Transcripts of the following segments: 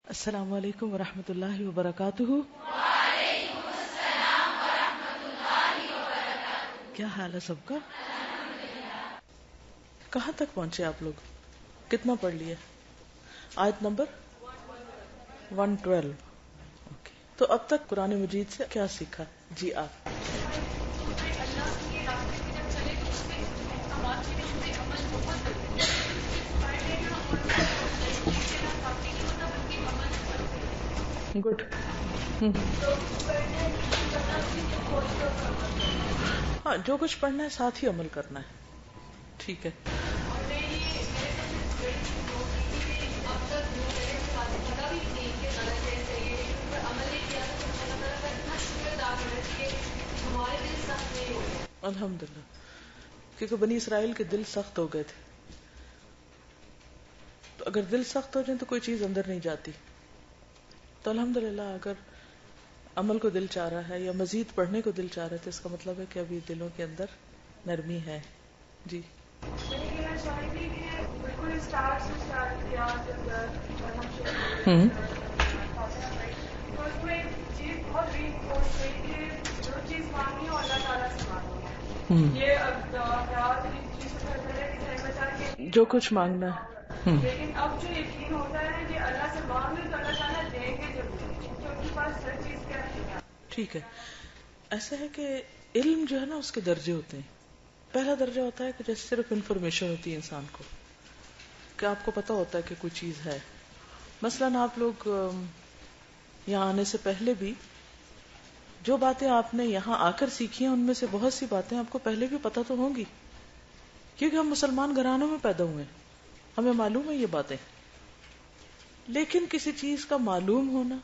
السلام علیکم ورحمۃ اللہ وبرکاتہ. وعلیکم السلام ورحمۃ اللہ وبرکاتہ. کیا حال ہے سب کا؟ کہاں تک پہنچے آپ لوگ؟ کتنا پڑھ لیے؟ آیت نمبر 112. اوکے. تو اب تک قرآن مجید سے کیا سیکھا؟ جی آپ. گڈ. ہاں، جو کچھ پڑھنا ہے ساتھ ہی عمل کرنا ہے. ٹھیک ہے. الحمدللہ، کیونکہ بنی اسرائیل کے دل سخت ہو گئے تھے. تو اگر دل سخت ہو جائیں تو کوئی چیز اندر نہیں جاتی. تو الحمدللہ اگر عمل کو دل چاہ رہا ہے یا مزید پڑھنے کو دل چاہ رہے تھے، اس کا مطلب ہے کہ ابھی دلوں کے اندر نرمی ہے. جی. جو کچھ مانگنا ہے. لیکن اب جو یقین ہوتا ہے کہ اللہ سے مانگے تو اللہ تعالیٰ دیں گے ضرور، کیونکہ ان کے پاس ہر چیز کیا ہے. ٹھیک ہے. ایسا ہے کہ علم جو ہے نا اس کے درجے ہوتے ہیں. پہلا درجہ ہوتا ہے کہ جیسے صرف انفارمیشن ہوتی ہے انسان کو، کہ آپ کو پتا ہوتا ہے کہ کوئی چیز ہے. مثلاً آپ لوگ یہاں آنے سے پہلے بھی جو باتیں آپ نے یہاں آ کر سیکھی ہیں ان میں سے بہت سی باتیں آپ کو پہلے بھی پتا تو ہوں گی، کیونکہ ہم مسلمان گھرانوں میں پیدا ہوئے ہیں، ہمیں معلوم ہے یہ باتیں. لیکن کسی چیز کا معلوم ہونا،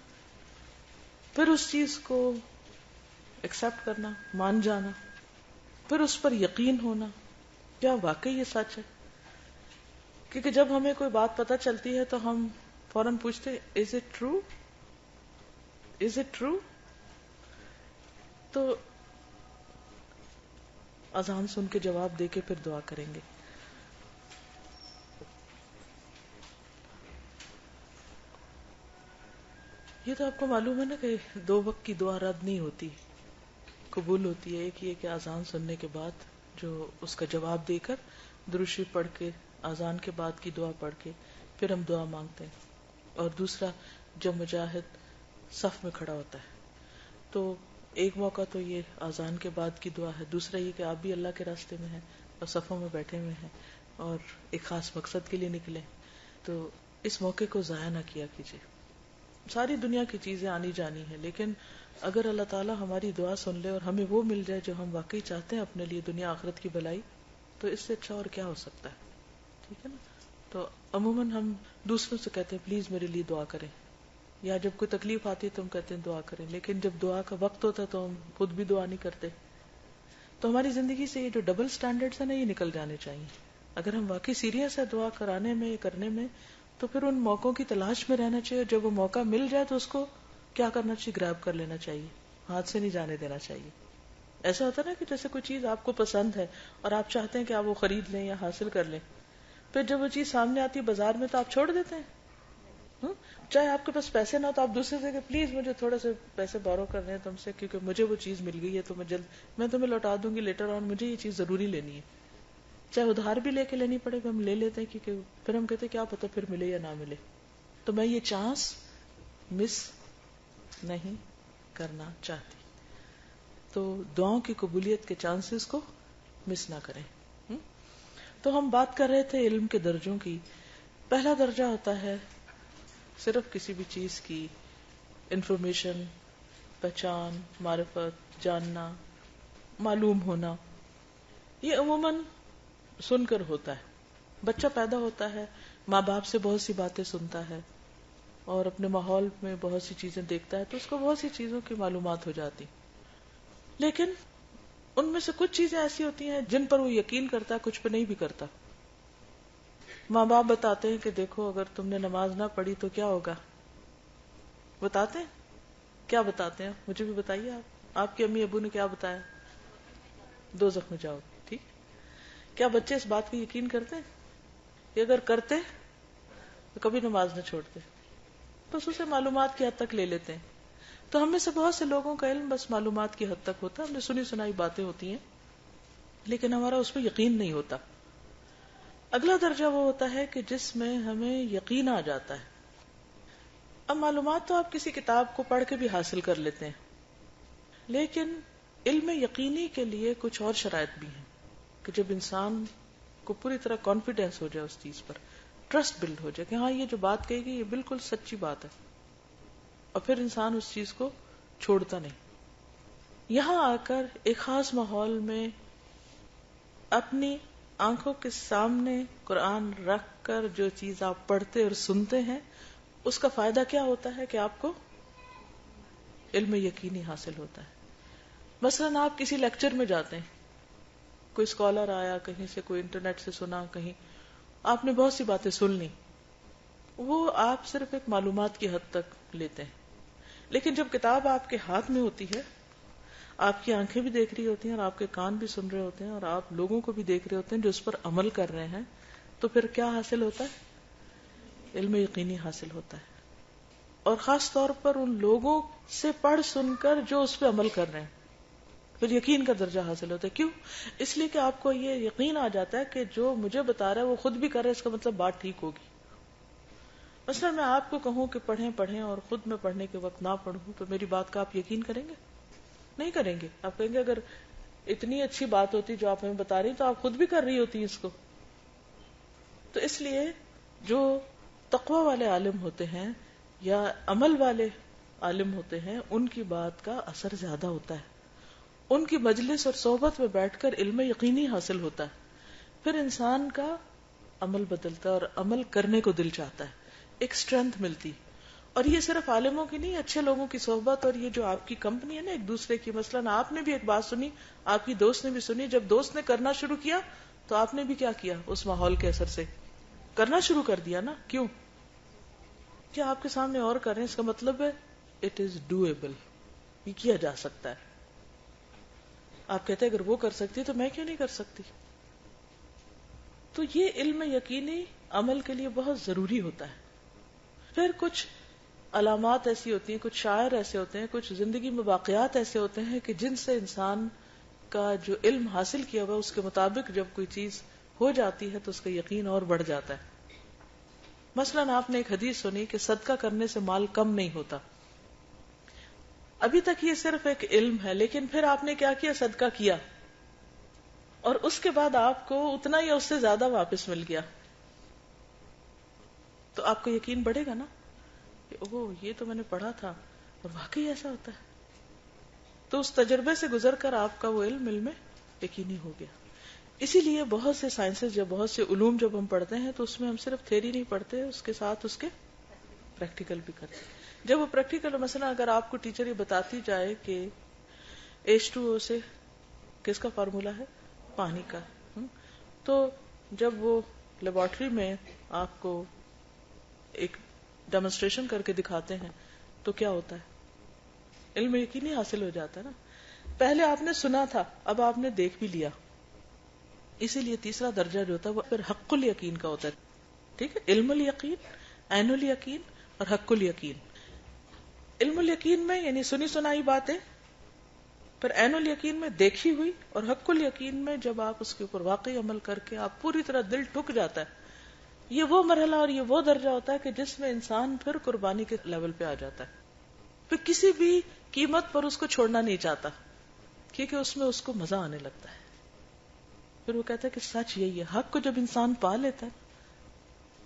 پھر اس چیز کو ایکسپٹ کرنا، مان جانا، پھر اس پر یقین ہونا، کیا واقعی یہ سچ ہے. کیونکہ جب ہمیں کوئی بات پتہ چلتی ہے تو ہم فوراً پوچھتے is it true, is it true. تو اذان سن کے جواب دے کے پھر دعا کریں گے. یہ تو آپ کو معلوم ہے نا کہ 2 وقت کی دعا رد نہیں ہوتی، قبول ہوتی ہے. ایک یہ کہ اذان سننے کے بعد جو اس کا جواب دے کر درود شریف پڑھ کے اذان کے بعد کی دعا پڑھ کے پھر ہم دعا مانگتے ہیں. اور دوسرا جب مجاہد صف میں کھڑا ہوتا ہے تو ایک موقع تو یہ اذان کے بعد کی دعا ہے، دوسرا یہ کہ آپ بھی اللہ کے راستے میں ہیں اور صفوں میں بیٹھے ہوئے ہیں اور ایک خاص مقصد کے لیے نکلے. تو اس موقع کو ضائع نہ کیا کیجیے. ساری دنیا کی چیزیں آنی جانی ہے، لیکن اگر اللہ تعالیٰ ہماری دعا سن لے اور ہمیں وہ مل جائے جو ہم واقعی چاہتے ہیں اپنے لیے، دنیا آخرت کی بھلائی، تو اس سے اچھا اور کیا ہو سکتا ہے. ٹھیک ہے نا. تو عموماً ہم دوسروں سے کہتے ہیں پلیز میرے لیے دعا کریں، یا جب کوئی تکلیف آتی ہے تو ہم کہتے ہیں دعا کریں، لیکن جب دعا کا وقت ہوتا ہے تو ہم خود بھی دعا نہیں کرتے. تو ہماری زندگی سے یہ جو ڈبل سٹینڈرڈز ہیں نا، یہ نکل جانے چاہیے. اگر ہم واقعی سیریس ہے دعا کرانے میں، کرنے میں، تو پھر ان موقعوں کی تلاش میں رہنا چاہیے. جب وہ موقع مل جائے تو اس کو کیا کرنا چاہیے؟ گریب کر لینا چاہیے، ہاتھ سے نہیں جانے دینا چاہیے. ایسا ہوتا ہے نا کہ جیسے کوئی چیز آپ کو پسند ہے اور آپ چاہتے ہیں کہ آپ وہ خرید لیں یا حاصل کر لیں، پھر جب وہ چیز سامنے آتی ہے بازار میں تو آپ چھوڑ دیتے ہیں. چاہے آپ کے پاس پیسے نہ ہو تو آپ دوسرے سے کہ پلیز مجھے تھوڑے سے پیسے بورو کرنے ہیں تم سے، کیونکہ مجھے وہ چیز مل گئی ہے تو میں تمہیں لوٹا دوں گی لیٹر آن، مجھے یہ چیز ضروری لینی ہے. چاہے ادھار بھی لے کے لینی پڑے ہم لے لیتے ہیں، کیونکہ پھر ہم کہتے ہیں کیا پتہ پھر ملے یا نہ ملے. تو میں یہ چانس مس نہیں کرنا چاہتی. تو دعاؤں کی قبولیت کے چانسز کو مس نہ کریں. تو ہم بات کر رہے تھے علم کے درجوں کی. پہلا درجہ ہوتا ہے صرف کسی بھی چیز کی انفارمیشن، پہچان، معرفت، جاننا، معلوم ہونا. یہ عموماً سن کر ہوتا ہے. بچہ پیدا ہوتا ہے، ماں باپ سے بہت سی باتیں سنتا ہے اور اپنے ماحول میں بہت سی چیزیں دیکھتا ہے، تو اس کو بہت سی چیزوں کی معلومات ہو جاتی. لیکن ان میں سے کچھ چیزیں ایسی ہوتی ہیں جن پر وہ یقین کرتا ہے، کچھ پہ نہیں بھی کرتا. ماں باپ بتاتے ہیں کہ دیکھو اگر تم نے نماز نہ پڑھی تو کیا ہوگا، بتاتے ہیں. کیا بتاتے ہیں؟ مجھے بھی بتائیے. آپ کے امی ابو نے کیا بتایا؟ دوزخ میں جاؤ. ٹھیک. کیا بچے اس بات کو یقین کرتے ہیں؟ کہ اگر کرتے تو کبھی نماز نہ چھوڑتے. بس اسے معلومات کی حد تک لے لیتے ہیں. تو ہم میں سے بہت سے لوگوں کا علم بس معلومات کی حد تک ہوتا ہے، ہم نے سنی سنائی باتیں ہوتی ہیں لیکن ہمارا اس پہ یقین نہیں ہوتا. اگلا درجہ وہ ہوتا ہے کہ جس میں ہمیں یقین آ جاتا ہے. اب معلومات تو آپ کسی کتاب کو پڑھ کے بھی حاصل کر لیتے ہیں، لیکن علم یقینی کے لیے کچھ اور شرائط بھی ہیں کہ جب انسان کو پوری طرح کانفیڈینس ہو جائے اس چیز پر، ٹرسٹ بلڈ ہو جائے کہ ہاں یہ جو بات کہے گی یہ بالکل سچی بات ہے، اور پھر انسان اس چیز کو چھوڑتا نہیں. یہاں آ کر ایک خاص ماحول میں اپنی آنکھوں کے سامنے قرآن رکھ کر جو چیز آپ پڑھتے اور سنتے ہیں اس کا فائدہ کیا ہوتا ہے کہ آپ کو علم یقینی حاصل ہوتا ہے. مثلا آپ کسی لیکچر میں جاتے ہیں، کوئی اسکالر آیا کہیں سے، کوئی انٹرنیٹ سے سنا، کہیں آپ نے بہت سی باتیں سن لی، وہ آپ صرف ایک معلومات کی حد تک لیتے ہیں. لیکن جب کتاب آپ کے ہاتھ میں ہوتی ہے، آپ کی آنکھیں بھی دیکھ رہی ہوتی ہیں اور آپ کے کان بھی سن رہے ہوتے ہیں اور آپ لوگوں کو بھی دیکھ رہے ہوتے ہیں جو اس پر عمل کر رہے ہیں، تو پھر کیا حاصل ہوتا ہے؟ علم یقینی حاصل ہوتا ہے. اور خاص طور پر ان لوگوں سے پڑھ سن کر جو اس پہ عمل کر رہے ہیں، پھر یقین کا درجہ حاصل ہوتا ہے. کیوں؟ اس لیے کہ آپ کو یہ یقین آ جاتا ہے کہ جو مجھے بتا رہا ہے وہ خود بھی کر رہا ہے، اس کا مطلب بات ٹھیک ہوگی. مثلا میں آپ کو کہوں کہ پڑھیں اور خود میں پڑھنے کے وقت نہ پڑھوں تو میری بات کا آپ یقین کریں گے؟ نہیں کریں گے. آپ کہیں گے اگر اتنی اچھی بات ہوتی جو آپ ہمیں بتا رہی تو آپ خود بھی کر رہی ہوتی اس کو. تو اس لیے جو تقوی والے عالم ہوتے ہیں یا عمل والے عالم ہوتے ہیں ان کی بات کا اثر زیادہ ہوتا ہے. ان کی مجلس اور صحبت میں بیٹھ کر علم یقینی حاصل ہوتا ہے. پھر انسان کا عمل بدلتا ہے اور عمل کرنے کو دل چاہتا ہے، ایک اسٹرینتھ ملتی. اور یہ صرف عالموں کی نہیں، اچھے لوگوں کی صحبت اور یہ جو آپ کی کمپنی ہے نا ایک دوسرے کی. مثلا آپ نے بھی ایک بات سنی، آپ کی دوست نے بھی سنی، جب دوست نے کرنا شروع کیا تو آپ نے بھی کیا کیا؟ اس ماحول کے اثر سے کرنا شروع کر دیا نا. کیوں؟ کیا آپ کے سامنے اور کر رہے ہیں، اس کا مطلب ہے اٹ از ڈویبل، یہ کیا جا سکتا ہے. آپ کہتے ہیں اگر وہ کر سکتی تو میں کیوں نہیں کر سکتی؟ تو یہ علم یقینی عمل کے لیے بہت ضروری ہوتا ہے. پھر کچھ علامات ایسی ہوتی ہیں، کچھ شاعر ایسے ہوتے ہیں، کچھ زندگی میں واقعات ایسے ہوتے ہیں کہ جن سے انسان کا جو علم حاصل کیا ہوا اس کے مطابق جب کوئی چیز ہو جاتی ہے تو اس کا یقین اور بڑھ جاتا ہے. مثلا آپ نے ایک حدیث سنی کہ صدقہ کرنے سے مال کم نہیں ہوتا. ابھی تک یہ صرف ایک علم ہے، لیکن پھر آپ نے کیا کیا؟ صدقہ کیا، اور اس کے بعد آپ کو اتنا یا اس سے زیادہ واپس مل گیا، تو آپ کو یقین بڑھے گا نا کہ اوہ یہ تو میں نے پڑھا تھا اور واقعی ایسا ہوتا ہے. تو اس تجربے سے گزر کر آپ کا وہ علم یقینی ہو گیا. اسی لیے بہت سے سائنسز یا بہت سے علوم جب ہم پڑھتے ہیں تو اس میں ہم صرف تھیوری نہیں پڑھتے، اس کے ساتھ اس کے پریکٹیکل بھی کرتے ہیں. جب وہ پریکٹیکل، مثلا اگر آپ کو ٹیچر یہ بتاتی جائے کہ H2O سے کس کا فارمولا ہے؟ پانی کا، تو جب وہ لیبارٹری میں آپ کو ایک ڈیمونسٹریشن کر کے دکھاتے ہیں تو کیا ہوتا ہے؟ علم یقینی حاصل ہو جاتا ہے نا. پہلے آپ نے سنا تھا، اب آپ نے دیکھ بھی لیا. اسی لیے تیسرا درجہ جو ہوتا ہے وہ پھر حق الیقین کا ہوتا ہے. ٹھیک ہے، علم الیقین، عین الیقین اور حق الیقین. علم الیقین میں یعنی سنی سنائی باتیں، پھر عین الیقین میں دیکھی ہوئی، اور حق الیقین میں جب آپ اس کے اوپر واقعی عمل کر کے آپ پوری طرح دل ٹک جاتا ہے. یہ وہ مرحلہ اور یہ وہ درجہ ہوتا ہے کہ جس میں انسان پھر قربانی کے لیول پہ آ جاتا ہے، پھر کسی بھی قیمت پر اس کو چھوڑنا نہیں چاہتا کیونکہ اس میں اس کو مزہ آنے لگتا ہے. پھر وہ کہتا ہے کہ سچ یہی ہے. حق کو جب انسان پا لیتا ہے،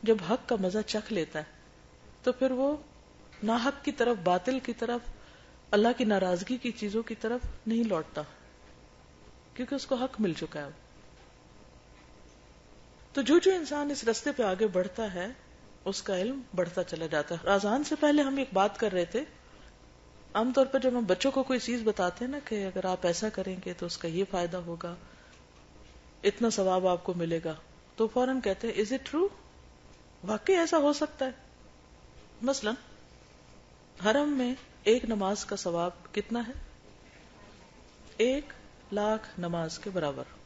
جب حق کا مزہ چکھ لیتا ہے، تو پھر وہ ناحق کی طرف، باطل کی طرف، اللہ کی ناراضگی کی چیزوں کی طرف نہیں لوٹتا کیونکہ اس کو حق مل چکا ہے. تو جو انسان اس راستے پہ آگے بڑھتا ہے اس کا علم بڑھتا چلا جاتا ہے. اذان سے پہلے ہم ایک بات کر رہے تھے، عام طور پر جب ہم بچوں کو کوئی چیز بتاتے ہیں نا کہ اگر آپ ایسا کریں گے تو اس کا یہ فائدہ ہوگا، اتنا ثواب آپ کو ملے گا، تو فوراً کہتے ہیں از اٹ ٹرو؟ واقعی ایسا ہو سکتا ہے؟ مثلا حرم میں ایک نماز کا ثواب کتنا ہے؟ 1,00,000 نماز کے برابر.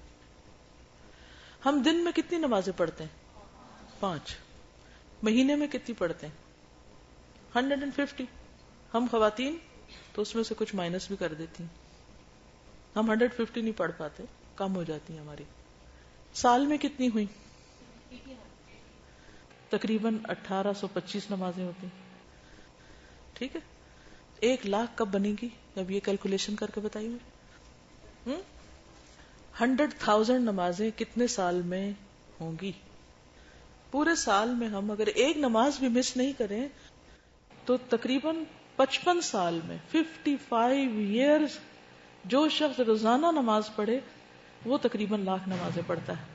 ہم دن میں کتنی نمازیں پڑھتے ہیں؟ 5. مہینے میں کتنی پڑھتے ہیں؟ 150. ہم خواتین تو اس میں سے کچھ مائنس بھی کر دیتی ہیں. ہم 150 نہیں پڑھ پاتے, کم ہو جاتی ہیں ہماری. سال میں کتنی ہوئی؟ تقریباً 1825 نمازیں ہوتی ہیں. ٹھیک ہے, 1,00,000 کب بنے گی؟ اب یہ کیلکولیشن کر کے بتائیے. 100,000 نمازیں کتنے سال میں ہوں گی؟ پورے سال میں ہم اگر ایک نماز بھی مس نہیں کریں تو تقریباً 55 سال میں 55 ایئرز جو شخص روزانہ نماز پڑھے وہ تقریباً 1,00,000 نمازیں پڑھتا ہے.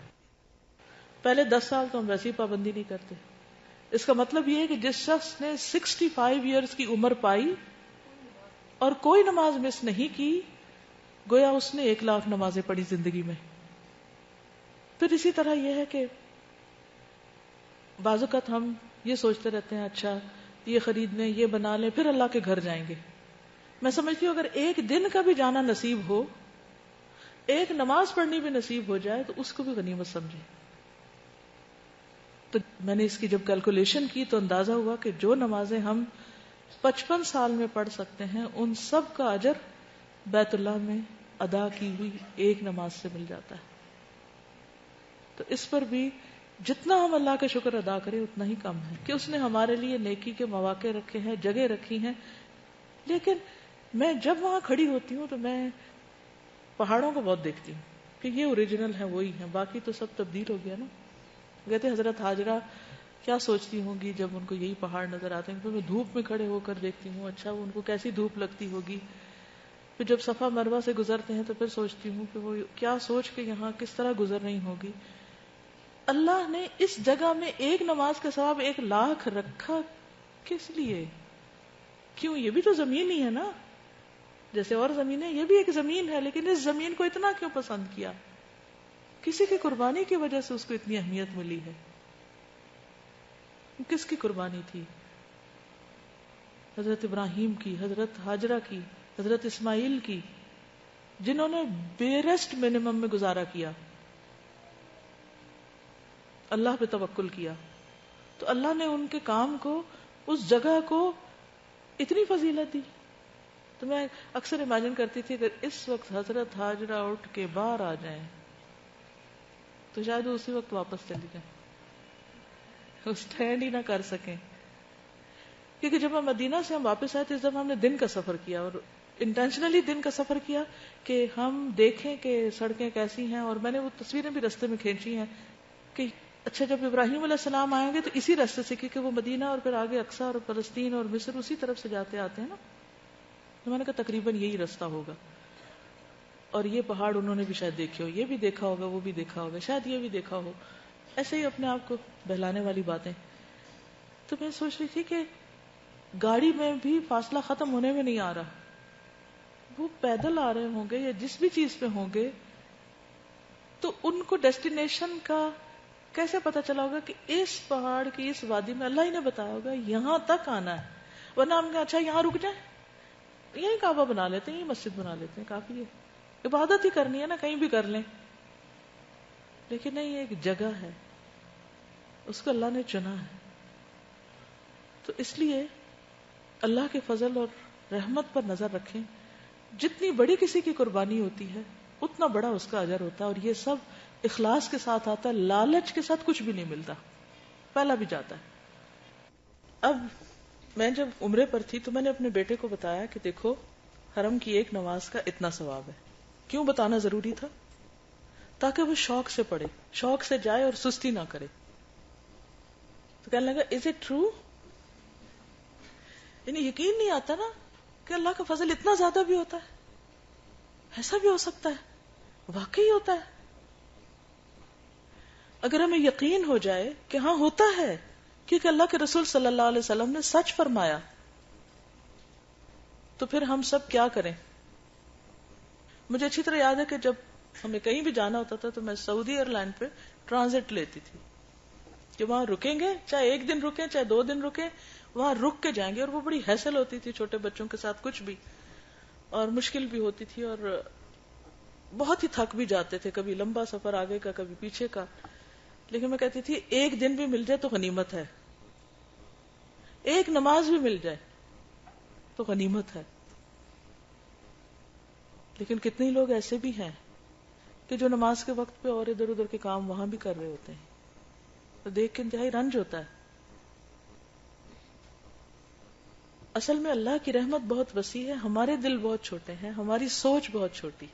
پہلے 10 سال تو ہم ویسی پابندی نہیں کرتے. اس کا مطلب یہ ہے کہ جس شخص نے 65 ایئرز کی عمر پائی اور کوئی نماز مس نہیں کی, گویا اس نے 1,00,000 نمازیں پڑھی زندگی میں. پھر اسی طرح یہ ہے کہ بعض اوقات ہم یہ سوچتے رہتے ہیں اچھا یہ خرید لیں, یہ بنا لیں, پھر اللہ کے گھر جائیں گے. میں سمجھتی ہوں اگر ایک دن کا بھی جانا نصیب ہو, ایک نماز پڑھنی بھی نصیب ہو جائے تو اس کو بھی غنیمت سمجھے. تو میں نے اس کی جب کیلکولیشن کی تو اندازہ ہوا کہ جو نمازیں ہم 55 سال میں پڑھ سکتے ہیں ان سب کا اجر بیت اللہ میں ادا کی ہوئی ایک نماز سے مل جاتا ہے. تو اس پر بھی جتنا ہم اللہ کا شکر ادا کریں اتنا ہی کم ہے کہ اس نے ہمارے لیے نیکی کے مواقع رکھے ہیں, جگہ رکھی ہیں. لیکن میں جب وہاں کھڑی ہوتی ہوں تو میں پہاڑوں کو بہت دیکھتی ہوں کہ یہ اوریجنل ہے, وہی ہے, باقی تو سب تبدیل ہو گیا نا. کہتے حضرت حاجرہ کیا سوچتی ہوں گی جب ان کو یہی پہاڑ نظر آتے ہیں. پھر میں دھوپ میں کھڑے ہو کر دیکھتی ہوں, اچھا وہ ان کو کیسی دھوپ لگتی ہوگی. پھر جب صفا مروہ سے گزرتے ہیں تو پھر سوچتی ہوں کہ وہ کیا سوچ کے یہاں کس طرح گزر رہی ہوگی. اللہ نے اس جگہ میں ایک نماز کا ثواب 1,00,000 رکھا کس لیے؟ کیوں؟ یہ بھی تو زمین ہی ہے نا, جیسے اور زمینیں, یہ بھی ایک زمین ہے, لیکن اس زمین کو اتنا کیوں پسند کیا؟ کسی کی قربانی کی وجہ سے اس کو اتنی اہمیت ملی ہے. کس کی قربانی تھی؟ حضرت ابراہیم کی, حضرت حاجرہ کی, حضرت اسماعیل کی, جنہوں نے بیرسٹ منیمم میں گزارا کیا, اللہ پہ توکل کیا. تو اللہ نے ان کے کام کو, اس جگہ کو اتنی فضیلت دی. تو میں اکثر امیجن کرتی تھی اگر اس وقت حضرت حاجرہ اٹھ کے باہر آ جائیں تو شاید وہ اسی وقت واپس چلی جائیں, اسٹینڈ ہی نہ کر سکیں. کیونکہ جب ہم مدینہ سے ہم واپس آئے تھے اس دفعہ ہم نے دن کا سفر کیا, اور انٹینشنلی دن کا سفر کیا کہ ہم دیکھیں کہ سڑکیں کیسی ہیں. اور میں نے وہ تصویریں بھی رستے میں کھینچی ہیں کہ اچھا جب ابراہیم علیہ السلام آئیں گے تو اسی راستے سے, کیونکہ وہ مدینہ اور پھر آگے اقصی اور فلسطین اور مصر اسی طرف سے جاتے آتے ہیں نا. تو میں نے کہا تقریباً یہی راستہ ہوگا. اور یہ پہاڑ انہوں نے بھی شاید دیکھے ہو, یہ بھی دیکھا ہوگا, وہ بھی دیکھا ہوگا, شاید یہ بھی دیکھا ہو. ایسے ہی اپنے آپ کو بہلانے والی باتیں. تو میں سوچ رہی تھی کہ گاڑی میں بھی فاصلہ ختم ہونے میں نہیں آ رہا, وہ پیدل آ رہے ہوں گے یا جس بھی چیز پہ ہوں گے, تو ان کو ڈیسٹینیشن کا کیسے پتا چلا ہوگا کہ اس پہاڑ کی اس وادی میں اللہ ہی نے بتایا ہوگا یہاں تک آنا ہے. ورنہ ہم کہا اچھا یہاں رک جائیں, یہیں کعبہ بنا لیتے ہیں, یہیں مسجد بنا لیتے ہیں, کافی ہے, عبادت ہی کرنی ہے نا, کہیں بھی کر لیں. لیکن نہیں, یہ ایک جگہ ہے, اس کو اللہ نے چنا ہے. تو اس لیے اللہ کے فضل اور رحمت پر نظر رکھیں. جتنی بڑی کسی کی قربانی ہوتی ہے اتنا بڑا اس کا اجر ہوتا ہے. اور یہ سب اخلاص کے ساتھ آتا ہے, لالچ کے ساتھ کچھ بھی نہیں ملتا, پہلا بھی جاتا ہے. اب میں جب عمرے پر تھی تو میں نے اپنے بیٹے کو بتایا کہ دیکھو حرم کی ایک نماز کا اتنا ثواب ہے. کیوں بتانا ضروری تھا؟ تاکہ وہ شوق سے پڑھے, شوق سے جائے اور سستی نہ کرے. تو کہنے لگا از اٹ ٹرو؟ یعنی یقین نہیں آتا نا کہ اللہ کا فضل اتنا زیادہ بھی ہوتا ہے, ایسا بھی ہو سکتا ہے. واقعی ہوتا ہے. اگر ہمیں یقین ہو جائے کہ ہاں ہوتا ہے کیونکہ اللہ کے رسول صلی اللہ علیہ وسلم نے سچ فرمایا, تو پھر ہم سب کیا کریں؟ مجھے اچھی طرح یاد ہے کہ جب ہمیں کہیں بھی جانا ہوتا تھا تو میں سعودی ایئر لائن پہ ٹرانزٹ لیتی تھی کہ وہاں رکیں گے, چاہے ایک دن رکیں چاہے 2 دن رکیں, وہاں رک کے جائیں گے. اور وہ بڑی ہیسل ہوتی تھی چھوٹے بچوں کے ساتھ, کچھ بھی, اور مشکل بھی ہوتی تھی, اور بہت ہی تھک بھی جاتے تھے, کبھی لمبا سفر آگے کا کبھی پیچھے کا. لیکن میں کہتی تھی ایک دن بھی مل جائے تو غنیمت ہے, ایک نماز بھی مل جائے تو غنیمت ہے. لیکن کتنے لوگ ایسے بھی ہیں کہ جو نماز کے وقت پہ اور ادھر ادھر کے کام وہاں بھی کر رہے ہوتے ہیں, تو دیکھ کے انتہائی رنج ہوتا ہے. اصل میں اللہ کی رحمت بہت وسیع ہے, ہمارے دل بہت چھوٹے ہیں, ہماری سوچ بہت چھوٹی,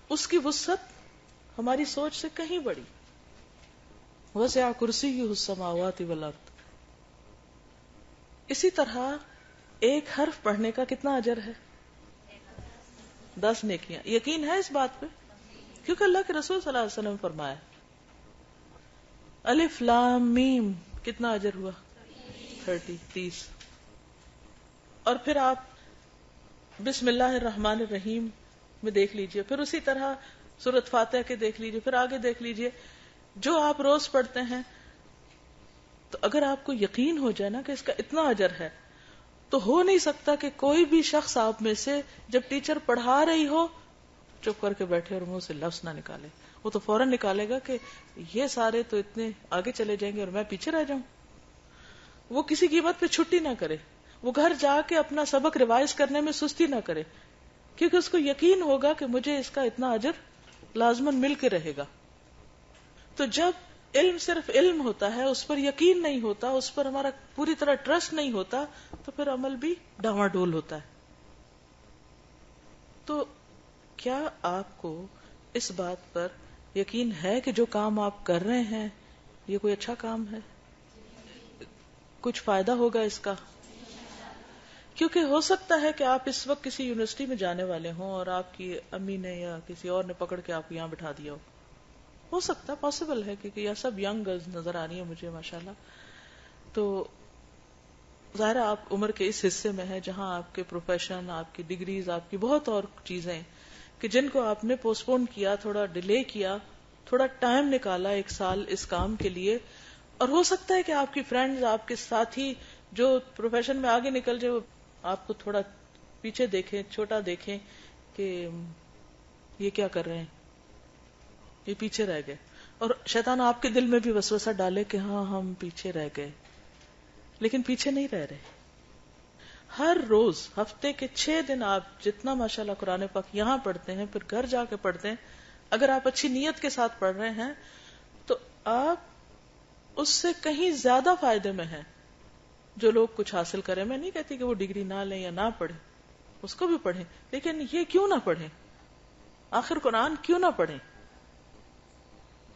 اس کی وسعت ہماری سوچ سے کہیں بڑی. وسع کرسیہ السماوات والارض. اسی طرح ایک حرف پڑھنے کا کتنا اجر ہے؟ 10 نیکیاں. یقین ہے اس بات پہ؟ کیونکہ اللہ کے رسول صلی اللہ علیہ وسلم فرمایا الف لام میم کتنا اجر ہوا؟ 30. اور پھر آپ بسم اللہ الرحمن الرحیم میں دیکھ لیجئے, پھر اسی طرح سورۃ فاتحہ کے دیکھ لیجئے, پھر آگے دیکھ لیجئے جو آپ روز پڑھتے ہیں. تو اگر آپ کو یقین ہو جائے نا کہ اس کا اتنا اجر ہے, تو ہو نہیں سکتا کہ کوئی بھی شخص آپ میں سے جب ٹیچر پڑھا رہی ہو چپ کر کے بیٹھے اور منہ سے لفظ نہ نکالے. وہ تو فوراً نکالے گا کہ یہ سارے تو اتنے آگے چلے جائیں گے اور میں پیچھے رہ جاؤں. وہ کسی قیمت پہ چھٹی نہ کرے, وہ گھر جا کے اپنا سبق ریوائز کرنے میں سستی نہ کرے, کیونکہ اس کو یقین ہوگا کہ مجھے اس کا اتنا اجر لازماً مل کے رہے گا. تو جب علم صرف علم ہوتا ہے, اس پر یقین نہیں ہوتا, اس پر ہمارا پوری طرح ٹرسٹ نہیں ہوتا, تو پھر عمل بھی ڈاواڈول ہوتا ہے. تو کیا آپ کو اس بات پر یقین ہے کہ جو کام آپ کر رہے ہیں یہ کوئی اچھا کام ہے, کچھ فائدہ ہوگا اس کا؟ کیونکہ ہو سکتا ہے کہ آپ اس وقت کسی یونیورسٹی میں جانے والے ہوں اور آپ کی امی نے یا کسی اور نے پکڑ کے آپ کو یہاں بٹھا دیا ہو سکتا ہے, پاسبل ہے, کیونکہ یہ سب ینگ گرلز نظر آ رہی ہیں مجھے ماشاءاللہ. تو ظاہر آپ عمر کے اس حصے میں ہیں جہاں آپ کے پروفیشن, آپ کی ڈگریز, آپ کی بہت اور چیزیں کہ جن کو آپ نے پوسٹ پون کیا, تھوڑا ڈیلے کیا, تھوڑا ٹائم نکالا 1 سال اس کام کے لیے. اور ہو سکتا ہے کہ آپ کی فرینڈز, آپ کے ساتھی جو پروفیشن میں آگے نکل جائے, آپ کو تھوڑا پیچھے دیکھیں, چھوٹا دیکھیں کہ یہ کیا کر رہے ہیں, یہ پیچھے رہ گئے. اور شیطان آپ کے دل میں بھی وسوسہ ڈالے کہ ہاں ہم پیچھے رہ گئے, لیکن پیچھے نہیں رہ رہے. ہر روز ہفتے کے 6 دن آپ جتنا ماشاءاللہ قرآن پاک یہاں پڑھتے ہیں, پھر گھر جا کے پڑھتے ہیں, اگر آپ اچھی نیت کے ساتھ پڑھ رہے ہیں تو آپ اس سے کہیں زیادہ فائدے میں ہیں جو لوگ کچھ حاصل کریں. میں نہیں کہتی کہ وہ ڈگری نہ لیں یا نہ پڑھیں, اس کو بھی پڑھیں, لیکن یہ کیوں نہ پڑھیں, آخر قرآن کیوں نہ پڑھیں,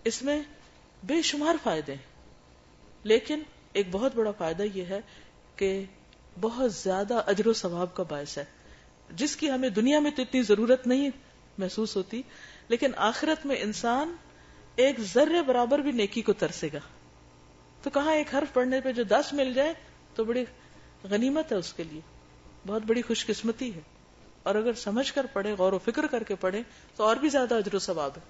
اس میں بے شمار فائدے ہیں. لیکن ایک بہت بڑا فائدہ یہ ہے کہ بہت زیادہ اجر و ثواب کا باعث ہے, جس کی ہمیں دنیا میں تو اتنی ضرورت نہیں محسوس ہوتی, لیکن آخرت میں انسان ایک ذرے برابر بھی نیکی کو ترسے گا. تو کہاں ایک حرف پڑھنے پہ جو 10 مل جائے تو بڑی غنیمت ہے اس کے لیے, بہت بڑی خوش قسمتی ہے. اور اگر سمجھ کر پڑھے, غور و فکر کر کے پڑھے تو اور بھی زیادہ اجر و ثواب ہے.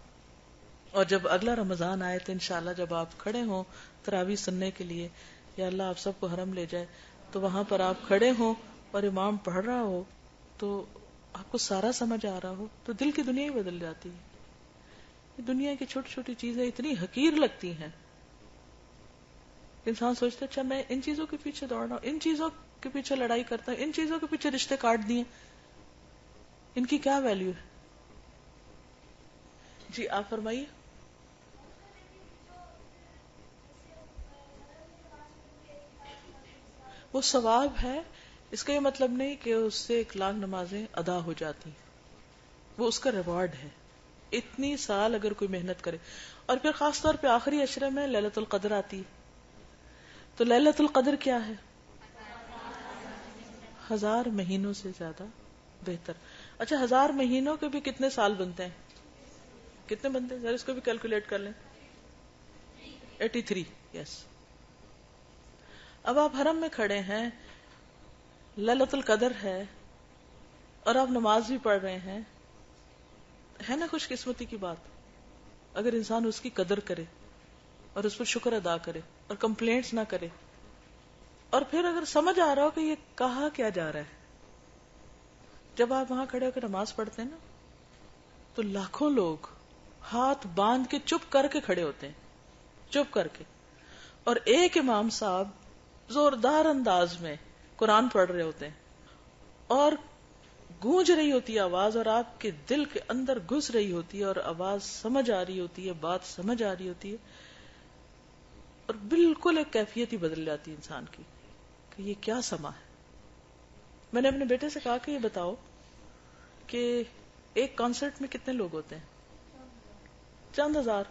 اور جب اگلا رمضان آئے تو انشاءاللہ جب آپ کھڑے ہوں تراویح سننے کے لیے, یا اللہ آپ سب کو حرم لے جائے, تو وہاں پر آپ کھڑے ہوں اور امام پڑھ رہا ہو تو آپ کو سارا سمجھ آ رہا ہو, تو دل کی دنیا ہی بدل جاتی ہے. دنیا کی چھوٹی چھوٹی چیزیں اتنی حقیر لگتی ہیں, انسان سوچتا ہے اچھا میں ان چیزوں کے پیچھے دوڑ رہا ہوں, ان چیزوں کے پیچھے لڑائی کرتا ہوں, ان چیزوں کے پیچھے رشتے کاٹ دیے, ان کی کیا ویلیو ہے. جی آپ فرمائیے. وہ ثواب ہے, اس کا یہ مطلب نہیں کہ اس سے 1 لاکھ نمازیں ادا ہو جاتی, وہ اس کا ریوارڈ ہے. اتنی سال اگر کوئی محنت کرے, اور پھر خاص طور پہ آخری عشرے میں لیلۃ القدر آتی ہے. تو لیلۃ القدر کیا ہے؟ 1000 مہینوں سے زیادہ بہتر. اچھا 1000 مہینوں کے بھی کتنے سال بنتے ہیں, کتنے بنتے ہیں ذرا اس کو بھی کیلکولیٹ کر لیں. 83. یس. اب آپ حرم میں کھڑے ہیں, لیلۃ القدر ہے, اور آپ نماز بھی پڑھ رہے ہیں, ہے نا خوش قسمتی کی بات اگر انسان اس کی قدر کرے اور اس پر شکر ادا کرے اور کمپلینٹس نہ کرے. اور پھر اگر سمجھ آ رہا ہو کہ یہ کہا کیا جا رہا ہے, جب آپ وہاں کھڑے ہو کے نماز پڑھتے ہیں نا تو لاکھوں لوگ ہاتھ باندھ کے چپ کر کے کھڑے ہوتے ہیں, چپ کر کے, اور ایک امام صاحب زوردار انداز میں قرآن پڑھ رہے ہوتے ہیں اور گونج رہی ہوتی ہے آواز، اور آپ کے دل کے اندر گھس رہی ہوتی ہے اور آواز سمجھ آ رہی ہوتی ہے، بات سمجھ آ رہی ہوتی ہے، اور بالکل ایک کیفیت ہی بدل جاتی ہے انسان کی کہ یہ کیا سما ہے. میں نے اپنے بیٹے سے کہا کہ یہ بتاؤ کہ ایک کانسرٹ میں کتنے لوگ ہوتے ہیں؟ چند ہزار.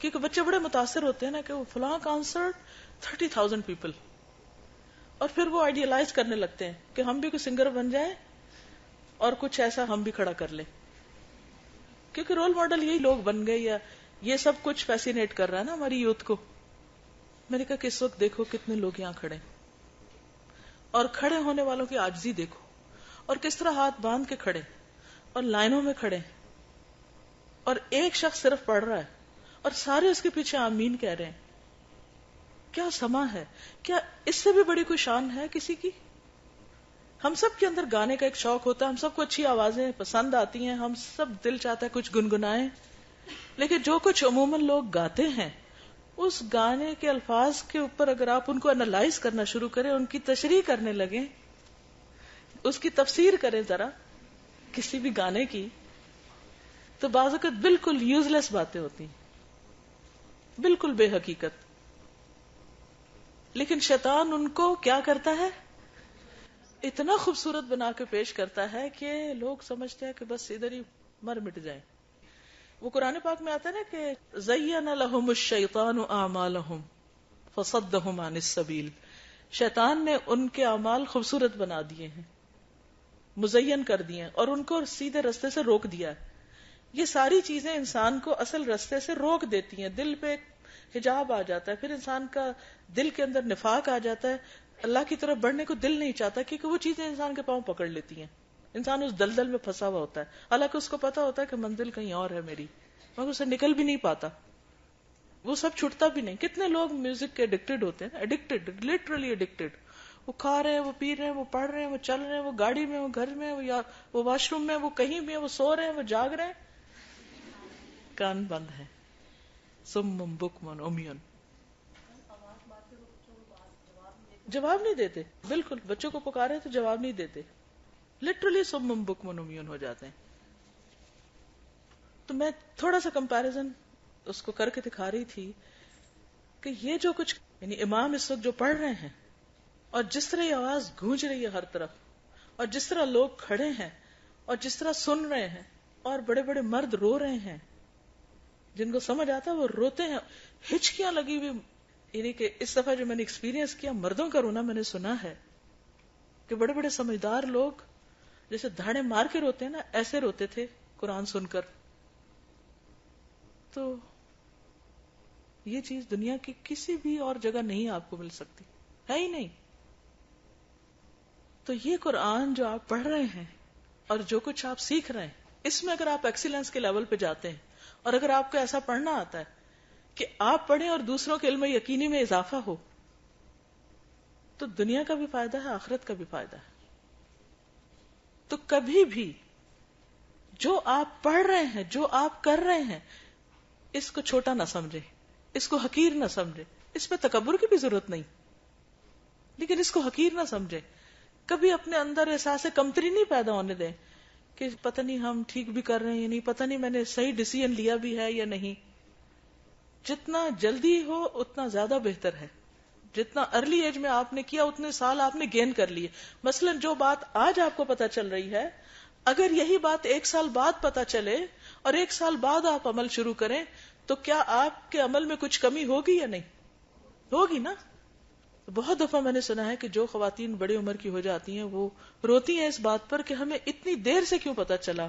کیونکہ بچے بڑے متاثر ہوتے ہیں نا کہ وہ فلاں کانسرٹ 30,000 پیپل، اور پھر وہ آئیڈیالائز کرنے لگتے ہیں کہ ہم بھی کوئی سنگر بن جائیں اور کچھ ایسا ہم بھی کھڑا کر لیں، کیونکہ رول ماڈل یہی لوگ بن گئے، یا یہ سب کچھ فیسینیٹ کر رہا ہے نا ہماری یوتھ کو. میں نے کہا کہ اس وقت دیکھو کتنے لوگ یہاں کھڑے ہیں، اور کھڑے ہونے والوں کی عاجزی دیکھو، اور کس طرح ہاتھ باندھ کے کھڑے اور لائنوں میں کھڑے، اور ایک شخص صرف پڑھ رہا ہے اور سارے اس کے پیچھے آمین کہہ رہے ہیں. کیا سما ہے! کیا اس سے بھی بڑی کوئی شان ہے کسی کی؟ ہم سب کے اندر گانے کا ایک شوق ہوتا ہے، ہم سب کو اچھی آوازیں پسند آتی ہیں، ہم سب دل چاہتا ہے کچھ گنگنائیں، لیکن جو کچھ عموماً لوگ گاتے ہیں اس گانے کے الفاظ کے اوپر اگر آپ ان کو انالائز کرنا شروع کریں، ان کی تشریح کرنے لگیں، اس کی تفسیر کریں ذرا کسی بھی گانے کی، تو بعض اوقات بالکل یوز لیس باتیں ہوتی ہیں، بالکل بے حقیقت. لیکن شیطان ان کو کیا کرتا ہے؟ اتنا خوبصورت بنا کے پیش کرتا ہے کہ لوگ سمجھتے ہیں کہ بس ادھر ہی مر مٹ جائیں. وہ قرآن پاک میں آتا ہے نا کہ زین لہم الشیطان اعمالہم فصدہم عن السبیل، شیطان نے ان کے اعمال خوبصورت بنا دیے ہیں، مزین کر دیے ہیں، اور ان کو سیدھے رستے سے روک دیا ہے. یہ ساری چیزیں انسان کو اصل رستے سے روک دیتی ہیں. دل پہ حجاب آ جاتا ہے، پھر انسان کا دل کے اندر نفاق آ جاتا ہے، اللہ کی طرف بڑھنے کو دل نہیں چاہتا، کیونکہ وہ چیزیں انسان کے پاؤں پکڑ لیتی ہیں. انسان اس دلدل میں پھنسا ہوا ہوتا ہے، حالانکہ اس کو پتا ہوتا ہے کہ منزل کہیں اور ہے میری، مگر اسے نکل بھی نہیں پاتا، وہ سب چھٹتا بھی نہیں. کتنے لوگ میوزک کے ایڈکٹڈ ہوتے ہیں، ایڈکٹڈ، لٹرلی ایڈکٹڈ. وہ کھا رہے ہیں، وہ پی رہے ہیں، وہ پڑھ رہے ہیں، وہ چل رہے ہیں، وہ گاڑی میں، وہ گھر میں، وہ واش روم میں، وہ کہیں بھی ہیں، وہ سو رہے ہیں، وہ جاگ رہے ہیں، کان بند ہے. سم بکمن عمیون، جواب نہیں دیتے. بالکل بچوں کو پکارے تو جواب نہیں دیتے، لٹرلی سم بکمن عمیون ہو جاتے ہیں. تو میں تھوڑا سا کمپیریزن اس کو کر کے دکھا رہی تھی کہ یہ جو کچھ یعنی امام اس وقت جو پڑھ رہے ہیں، اور جس طرح یہ آواز گونج رہی ہے ہر طرف، اور جس طرح لوگ کھڑے ہیں اور جس طرح سن رہے ہیں، اور بڑے بڑے مرد رو رہے ہیں، جن کو سمجھ آتا ہے وہ روتے ہیں، ہچکیاں لگی ہوئی. یعنی کہ اس دفعہ جو میں نے ایکسپیرینس کیا مردوں کا رونا میں نے سنا ہے کہ بڑے بڑے سمجھدار لوگ جیسے دھاڑے مار کے روتے ہیں نا، ایسے روتے تھے قرآن سن کر. تو یہ چیز دنیا کی کسی بھی اور جگہ نہیں آپ کو مل سکتی، ہے ہی نہیں. تو یہ قرآن جو آپ پڑھ رہے ہیں اور جو کچھ آپ سیکھ رہے ہیں، اس میں اگر آپ ایکسیلنس کے لیول پہ جاتے ہیں، اور اگر آپ کو ایسا پڑھنا آتا ہے کہ آپ پڑھیں اور دوسروں کے علم یقینی میں اضافہ ہو، تو دنیا کا بھی فائدہ ہے، آخرت کا بھی فائدہ ہے. تو کبھی بھی جو آپ پڑھ رہے ہیں، جو آپ کر رہے ہیں، اس کو چھوٹا نہ سمجھے، اس کو حقیر نہ سمجھے. اس میں تکبر کی بھی ضرورت نہیں، لیکن اس کو حقیر نہ سمجھے. کبھی اپنے اندر احساس کمتری نہیں پیدا ہونے دیں کہ پتہ نہیں ہم ٹھیک بھی کر رہے ہیں یا نہیں، پتہ نہیں میں نے صحیح ڈیسیژن لیا بھی ہے یا نہیں. جتنا جلدی ہو اتنا زیادہ بہتر ہے. جتنا ارلی ایج میں آپ نے کیا اتنے سال آپ نے گین کر لیے. مثلا جو بات آج آپ کو پتہ چل رہی ہے، اگر یہی بات 1 سال بعد پتہ چلے اور 1 سال بعد آپ عمل شروع کریں، تو کیا آپ کے عمل میں کچھ کمی ہوگی یا نہیں؟ ہوگی نا. بہت دفعہ میں نے سنا ہے کہ جو خواتین بڑی عمر کی ہو جاتی ہیں وہ روتی ہیں اس بات پر کہ ہمیں اتنی دیر سے کیوں پتہ چلا،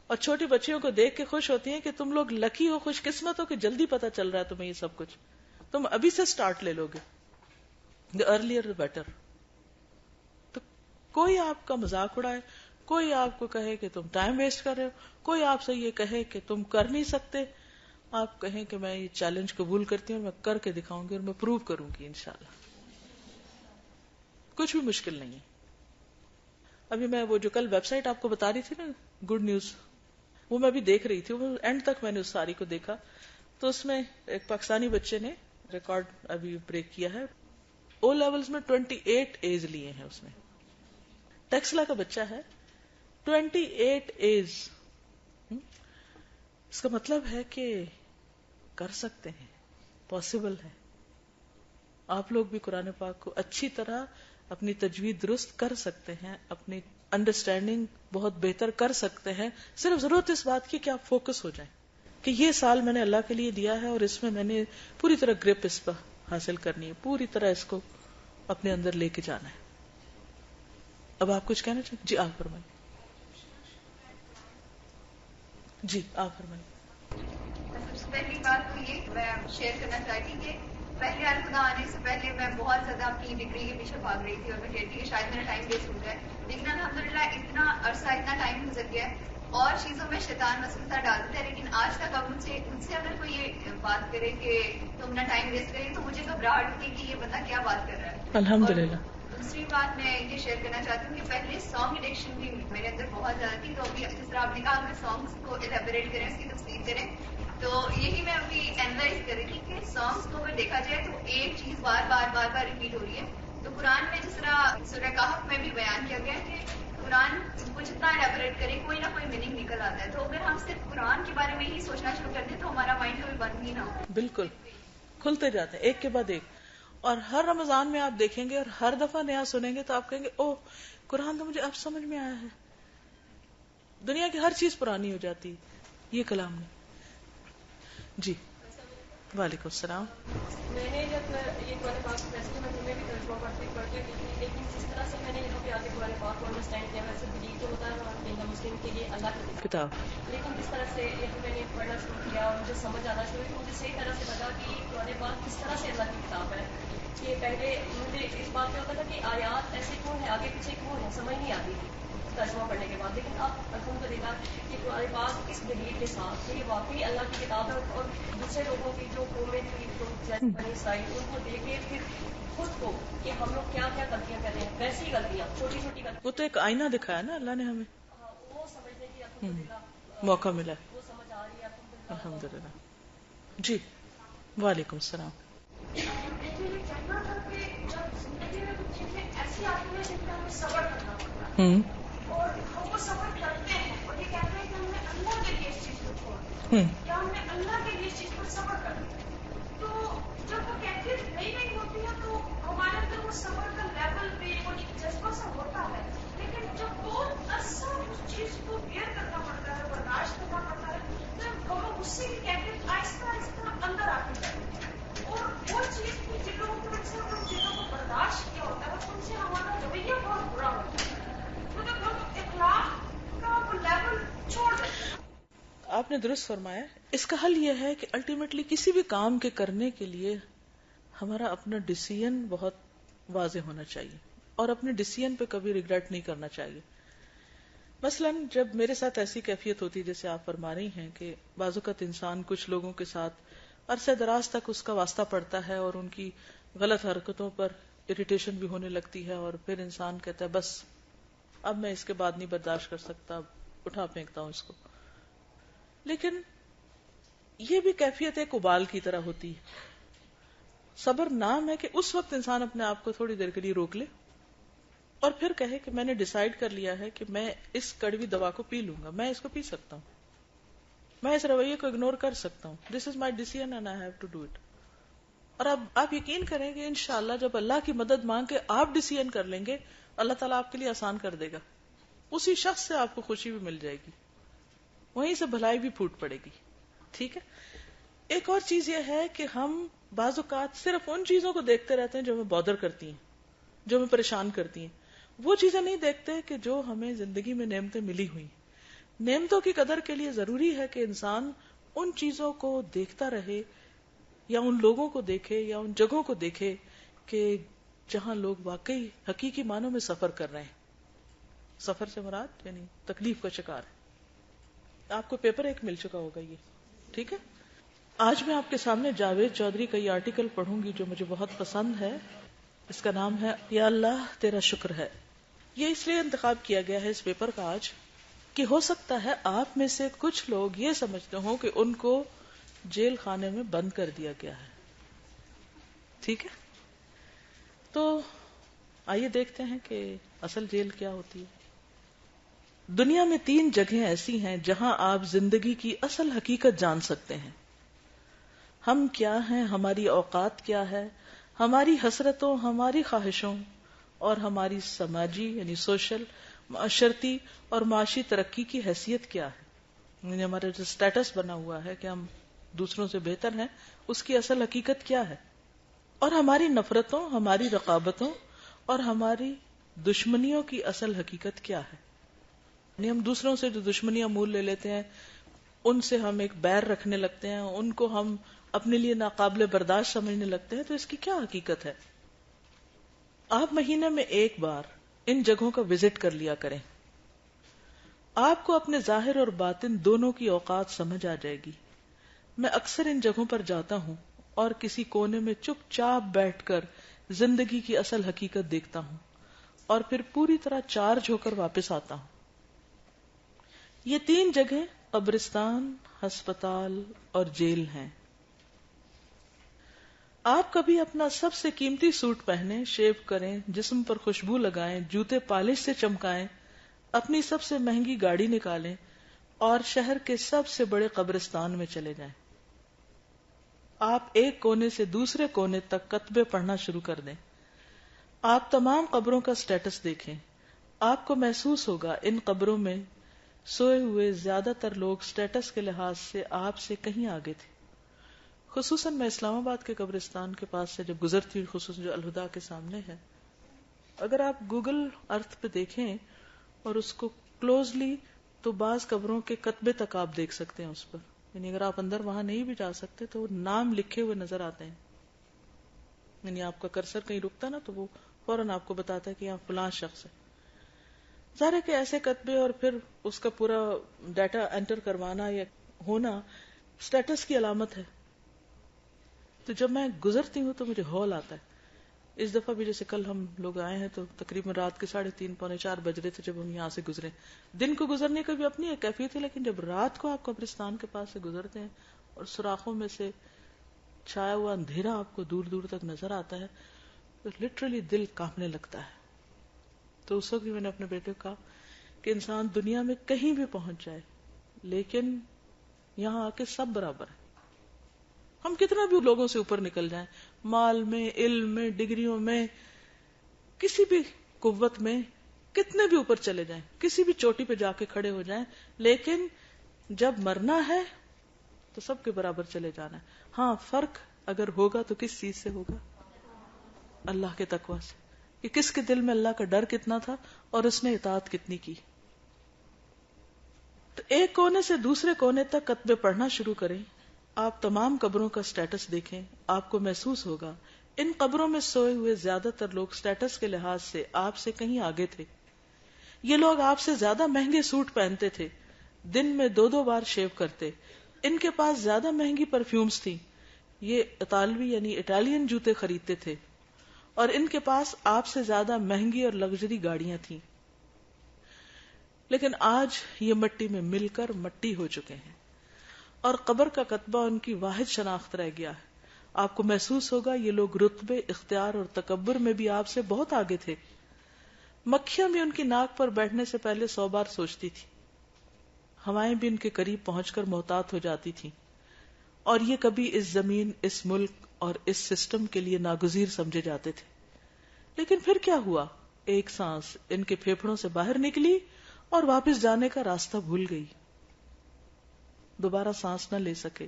اور چھوٹی بچیوں کو دیکھ کے خوش ہوتی ہیں کہ تم لوگ لکی ہو، خوش قسمت ہو کہ جلدی پتہ چل رہا ہے تمہیں یہ سب کچھ، تم ابھی سے سٹارٹ لے لو گے. the earlier the better. تو کوئی آپ کا مذاق اڑائے، کوئی آپ کو کہے کہ تم ٹائم ویسٹ کر رہے ہو، کوئی آپ سے یہ کہے کہ تم کر نہیں سکتے، آپ کہیں کہ میں یہ چیلنج قبول کرتی ہوں، میں کر کے دکھاؤں گی اور میں پروو کروں گی انشاءاللہ. کچھ بھی مشکل نہیں ہے. ابھی میں وہ جو کل ویب سائٹ آپ کو بتا رہی تھی نا، گڈ نیوز، وہ میں بھی دیکھ رہی تھی، وہ اینڈ تک میں نے اس ساری کو دیکھا. تو اس میں ایک پاکستانی بچے نے ریکارڈ ابھی بریک کیا ہے. او لیولز میں 28 A's لیے ہیں اس نے. ٹیکسلا کا بچہ ہے, 28 A's. اس کا مطلب ہے کہ کر سکتے ہیں, پاسبل ہے. آپ لوگ بھی قرآن پاک کو اچھی طرح اپنی تجوید درست کر سکتے ہیں, اپنی انڈرسٹینڈنگ بہت بہتر کر سکتے ہیں. صرف ضرورت اس بات کی کہ آپ فوکس ہو جائیں کہ یہ سال میں نے اللہ کے لیے دیا ہے اور اس میں نے پوری طرح گرپ اس پر حاصل کرنی ہے, پوری طرح اس کو اپنے اندر لے کے جانا ہے. اب آپ کچھ کہنا چاہیں؟ جی آپ فرمائیں. جی آپ فرمائیں. سب سے پہلی بات تو یہ میں شیئر کرنا چاہتی کہ پہلے الخدا آنے سے پہلے میں بہت زیادہ اپنی ڈگری کے پیچھے بھاگ رہی تھی اور میں کہتی کہ شاید میرا ٹائم ویسٹ ہو جائے, لیکن الحمدللہ اتنا عرصہ اتنا ٹائم گزر گیا ہے اور چیزوں میں شیطان وسوسہ ڈال دیتا ہے. لیکن آج تک اب مجھ سے اگر کوئی یہ بات کرے کہ تم نہ ٹائم ویسٹ کرے تو مجھے گھبراہٹ ہوتی ہے کہ یہ بندہ کیا بات کر رہا ہے. الحمدللہ. دوسری بات میں یہ شیئر کرنا چاہتی ہوں کہ پہلے سانگ ایڈکشن بھی میرے اندر بہت زیادہ تھی, تو ابھی جس طرح آپ نے کہا کہ سانگس کو ایلیبوریٹ کریں, اس کی تفصیل کریں, تو یہی میں ابھی اینالائز کر رہی تھی کہ سانگس کو اگر دیکھا جائے تو ایک چیز بار بار بار بار ریپیٹ ہو رہی ہے. تو قرآن میں جس طرح سورہ کہف میں بھی بیان کیا گیا ہے کہ قرآن کو جتنا ایلیبوریٹ کرے کوئی نہ کوئی میننگ نکل آتا ہے. تو اگر ہم صرف قرآن کے بارے میں ہی سوچنا شروع کر دیں تو ہمارا مائنڈ کبھی بند ہی نہ ہو. بالکل کھلتے جاتے ہیں ایک کے بعد ایک, اور ہر رمضان میں آپ دیکھیں گے اور ہر دفعہ نیا سنیں گے تو آپ کہیں گے اوہ قرآن تو مجھے اب سمجھ میں آیا ہے. دنیا کی ہر چیز پرانی ہو جاتی یہ کلام میں. جی وعلیکم السلام. میں نے جب یہ قرآن پاک ویسے میں تمہیں بھی ترجمہ پڑھتے لیکن جس طرح سے میں نے یہاں پہ آگے قرآن پاک کو انڈرسٹینڈ کیا ویسے بلیو تو ہوتا ہے اور مسلم کے لیے اللہ کی کتاب, لیکن جس طرح سے یہ میں نے پڑھنا شروع کیا اور مجھے سمجھ آنا شروع ہوئی, مجھے صحیح طرح سے لگا کہ قرآن پاک کس طرح سے اللہ کی کتاب ہے. کہ پہلے مجھے اس بات پہ ہوتا تھا کہ آیات ایسے کیوں ہیں, آگے پیچھے کیوں ہیں, سمجھ نہیں آتی تھی ترجمہ پڑھنے کے بعد. لیکن اب الحمدللہ کہ قرآن پاک اس دلیل کے ساتھ یہ واقعی اللہ کی کتاب ہے اور دوسرے لوگوں کی جو قومیں تھی جو بنی اسرائیل ان کو دیکھ کے پھر خود کو کہ ہم لوگ کیا کیا غلطیاں کر رہے ہیں, ویسی غلطیاں چھوٹی چھوٹی غلطیاں, وہ تو ایک آئینہ دکھایا نا اللہ نے ہمیں, وہ سمجھنے کی الحمدللہ موقع ملا. وہ سمجھ آ رہی ہے الحمدللہ. جی وعلیکم السلام. مجھے یہ کہنا تھا کہ جب زندگی میں کچھ چیزیں ایسی آتی ہیں جن پہ ہمیں صبر کرنا پڑتا ہے اور ہم وہ صبر کرتے ہیں اور یہ کہتے ہیں کہ ہم نے اللہ کے لیے اس چیز کو چھوڑ دیا, کیا ہم نے اللہ کے لیے اس چیز پر صبر کر دیا. تو جب وہ کیفیت نئی نہیں ہوتی ہے تو ہمارے اندر وہ صبر کا لیول بھی وہ جذبہ سا ہوتا ہے, لیکن جب بہت عرصہ اس چیز کو بیئر کرنا پڑتا ہے, برداشت کرنا پڑتا ہے, تو غم و غصے کی کیفیت آہستہ آہستہ اندر آتی جاتی ہے. اور وہ چیز بھی جن لوگوں کی وجہ سے ہم چیزوں کو برداشت کیا ہوتا ہے ان سے ہمارا رویہ بہت برا ہوتا ہے, مطلب ہم اخلاق کا وہ لیول چھوڑ دیتے ہیں. آپ نے درست فرمایا. اس کا حل یہ ہے کہ الٹیمیٹلی کسی بھی کام کے کرنے کے لیے ہمارا اپنا ڈیسیژن بہت واضح ہونا چاہیے اور اپنے ڈیسیژن پہ کبھی ریگریٹ نہیں کرنا چاہیے. مثلا جب میرے ساتھ ایسی کیفیت ہوتی جیسے آپ فرما رہی ہیں کہ بعض اوقات انسان کچھ لوگوں کے ساتھ عرصہ دراز تک اس کا واسطہ پڑتا ہے اور ان کی غلط حرکتوں پر اریٹیشن بھی ہونے لگتی ہے اور پھر انسان کہتا ہے بس اب میں اس کے بعد نہیں برداشت کر سکتا, اب اٹھا پھینکتا ہوں اس کو. لیکن یہ بھی کیفیت ایک ابال کی طرح ہوتی ہے. صبر نام ہے کہ اس وقت انسان اپنے آپ کو تھوڑی دیر کے لیے روک لے اور پھر کہے کہ میں نے ڈیسائیڈ کر لیا ہے کہ میں اس کڑوی دوا کو پی لوں گا, میں اس کو پی سکتا ہوں, میں اس رویے کو اگنور کر سکتا ہوں. This is my decision and I have to do it. اور اب آپ یقین کریں گے انشاءاللہ جب اللہ کی مدد مانگ کے آپ ڈیسیژن کر لیں گے اللہ تعالیٰ آپ کے لیے آسان کر دے گا. اسی شخص سے آپ کو خوشی بھی مل جائے گی, وہیں سے بھلائی بھی پھوٹ پڑے گی. ٹھیک ہے. ایک اور چیز یہ ہے کہ ہم بعض اوقات صرف ان چیزوں کو دیکھتے رہتے ہیں جو ہمیں بادر کرتی ہیں, جو ہمیں پریشان کرتی ہیں. وہ چیزیں نہیں دیکھتے کہ جو ہمیں زندگی میں نعمتیں ملی ہوئی. نعمتوں کی قدر کے لیے ضروری ہے کہ انسان ان چیزوں کو دیکھتا رہے یا ان لوگوں کو دیکھے یا ان جگہوں کو دیکھے کہ جہاں لوگ واقعی حقیقی معنوں میں سفر کر رہے ہیں. سفر سے مراد یعنی تکلیف کا شکار ہے. آپ کو پیپر ایک مل چکا ہوگا یہ. ٹھیک ہے. آج میں آپ کے سامنے جاوید چودھری کا یہ آرٹیکل پڑھوں گی جو مجھے بہت پسند ہے. اس کا نام ہے یا اللہ تیرا شکر ہے. یہ اس لیے انتخاب کیا گیا ہے اس پیپر کا آج کہ ہو سکتا ہے آپ میں سے کچھ لوگ یہ سمجھتے ہوں کہ ان کو جیل خانے میں بند کر دیا گیا ہے. ٹھیک ہے. تو آئیے دیکھتے ہیں کہ اصل جیل کیا ہوتی ہے. دنیا میں 3 جگہیں ایسی ہیں جہاں آپ زندگی کی اصل حقیقت جان سکتے ہیں. ہم کیا ہیں، ہماری اوقات کیا ہے، ہماری حسرتوں، ہماری خواہشوں اور ہماری سماجی یعنی سوشل، معاشرتی اور معاشی ترقی کی حیثیت کیا ہے. یعنی ہمارا جو سٹیٹس بنا ہوا ہے کہ ہم دوسروں سے بہتر ہیں، اس کی اصل حقیقت کیا ہے. اور ہماری نفرتوں، ہماری رقابتوں اور ہماری دشمنیوں کی اصل حقیقت کیا ہے. یعنی ہم دوسروں سے جو دشمنیاں مول لے لیتے ہیں، ان سے ہم ایک بیر رکھنے لگتے ہیں، ان کو ہم اپنے لیے ناقابل برداشت سمجھنے لگتے ہیں، تو اس کی کیا حقیقت ہے. آپ مہینے میں 1 بار ان جگہوں کا وزٹ کر لیا کریں. آپ کو اپنے ظاہر اور باطن دونوں کی اوقات سمجھ آ جائے گی. میں اکثر ان جگہوں پر جاتا ہوں اور کسی کونے میں چپ چاپ بیٹھ کر زندگی کی اصل حقیقت دیکھتا ہوں اور پھر پوری طرح چارج ہو کر واپس آتا ہوں. یہ 3 جگہیں قبرستان، ہسپتال اور جیل ہیں. آپ کبھی اپنا سب سے قیمتی سوٹ پہنیں، شیو کریں، جسم پر خوشبو لگائیں، جوتے پالش سے چمکائیں، اپنی سب سے مہنگی گاڑی نکالیں اور شہر کے سب سے بڑے قبرستان میں چلے جائیں. آپ ایک کونے سے دوسرے کونے تک کتبے پڑھنا شروع کر دیں. آپ تمام قبروں کا سٹیٹس دیکھیں. آپ کو محسوس ہوگا ان قبروں میں سوئے ہوئے زیادہ تر لوگ سٹیٹس کے لحاظ سے آپ سے کہیں آگے تھے. خصوصاً میں اسلام آباد کے قبرستان کے پاس سے جب گزرتی ہوں، خصوصاً جو الہدا کے سامنے ہے، اگر آپ گوگل ارتھ پہ دیکھیں اور اس کو کلوزلی تو بعض قبروں کے کتبے تک آپ دیکھ سکتے ہیں اس پر. یعنی اگر آپ اندر وہاں نہیں بھی جا سکتے تو وہ نام لکھے ہوئے نظر آتے ہیں. یعنی آپ کا کرسر کہیں رکتا نا تو وہ فوراً آپ کو بتاتا ہے کہ یہاں فلاں شخص ہے. ظاہر ہے کہ ایسے کتبے اور پھر اس کا پورا ڈیٹا انٹر کروانا یا ہونا سٹیٹس کی علامت ہے. تو جب میں گزرتی ہوں تو مجھے ہول آتا ہے. اس دفعہ بھی جیسے کل ہم لوگ آئے ہیں تو تقریباً رات کے 3:30 پونے 4 بج رہے تھے جب ہم یہاں سے گزرے. دن کو گزرنے کا بھی اپنی ایک کیفیت ہے، لیکن جب رات کو آپ قبرستان کے پاس سے گزرتے ہیں اور سوراخوں میں سے چھایا ہوا اندھیرا آپ کو دور دور تک نظر آتا ہے تو لٹرلی دل کانپنے لگتا ہے. تو اس وقت بھی میں نے اپنے بیٹے کو کہا کہ انسان دنیا میں کہیں بھی پہنچ جائے لیکن یہاں آ کے سب برابر ہے. ہم کتنا بھی لوگوں سے اوپر نکل جائیں، مال میں، علم میں، ڈگریوں میں، کسی بھی قوت میں کتنے بھی اوپر چلے جائیں، کسی بھی چوٹی پہ جا کے کھڑے ہو جائیں، لیکن جب مرنا ہے تو سب کے برابر چلے جانا ہے. ہاں، فرق اگر ہوگا تو کس چیز سے ہوگا؟ اللہ کے تقوی سے، کہ کس کے دل میں اللہ کا ڈر کتنا تھا اور اس نے اطاعت کتنی کی. تو ایک کونے سے دوسرے کونے تک کتبے پڑھنا شروع کریں. آپ تمام قبروں کا سٹیٹس دیکھیں. آپ کو محسوس ہوگا ان قبروں میں سوئے ہوئے زیادہ تر لوگ سٹیٹس کے لحاظ سے آپ سے کہیں آگے تھے. یہ لوگ آپ سے زیادہ مہنگے سوٹ پہنتے تھے، دن میں 2 بار شیو کرتے، ان کے پاس زیادہ مہنگی پرفیومز تھی، یہ اطالوی یعنی اٹالین جوتے خریدتے تھے، اور ان کے پاس آپ سے زیادہ مہنگی اور لگژری گاڑیاں تھیں. لیکن آج یہ مٹی میں مل کر مٹی ہو چکے ہیں اور قبر کا کتبہ ان کی واحد شناخت رہ گیا ہے. آپ کو محسوس ہوگا یہ لوگ رتبے، اختیار اور تکبر میں بھی آپ سے بہت آگے تھے. مکھیاں بھی ان کی ناک پر بیٹھنے سے پہلے 100 بار سوچتی تھی. ہوائیں بھی ان کے قریب پہنچ کر محتاط ہو جاتی تھی، اور یہ کبھی اس زمین، اس ملک اور اس سسٹم کے لیے ناگزیر سمجھے جاتے تھے. لیکن پھر کیا ہوا؟ ایک سانس ان کے پھیپھڑوں سے باہر نکلی اور واپس جانے کا راستہ بھول گئی، دوبارہ سانس نہ لے سکے.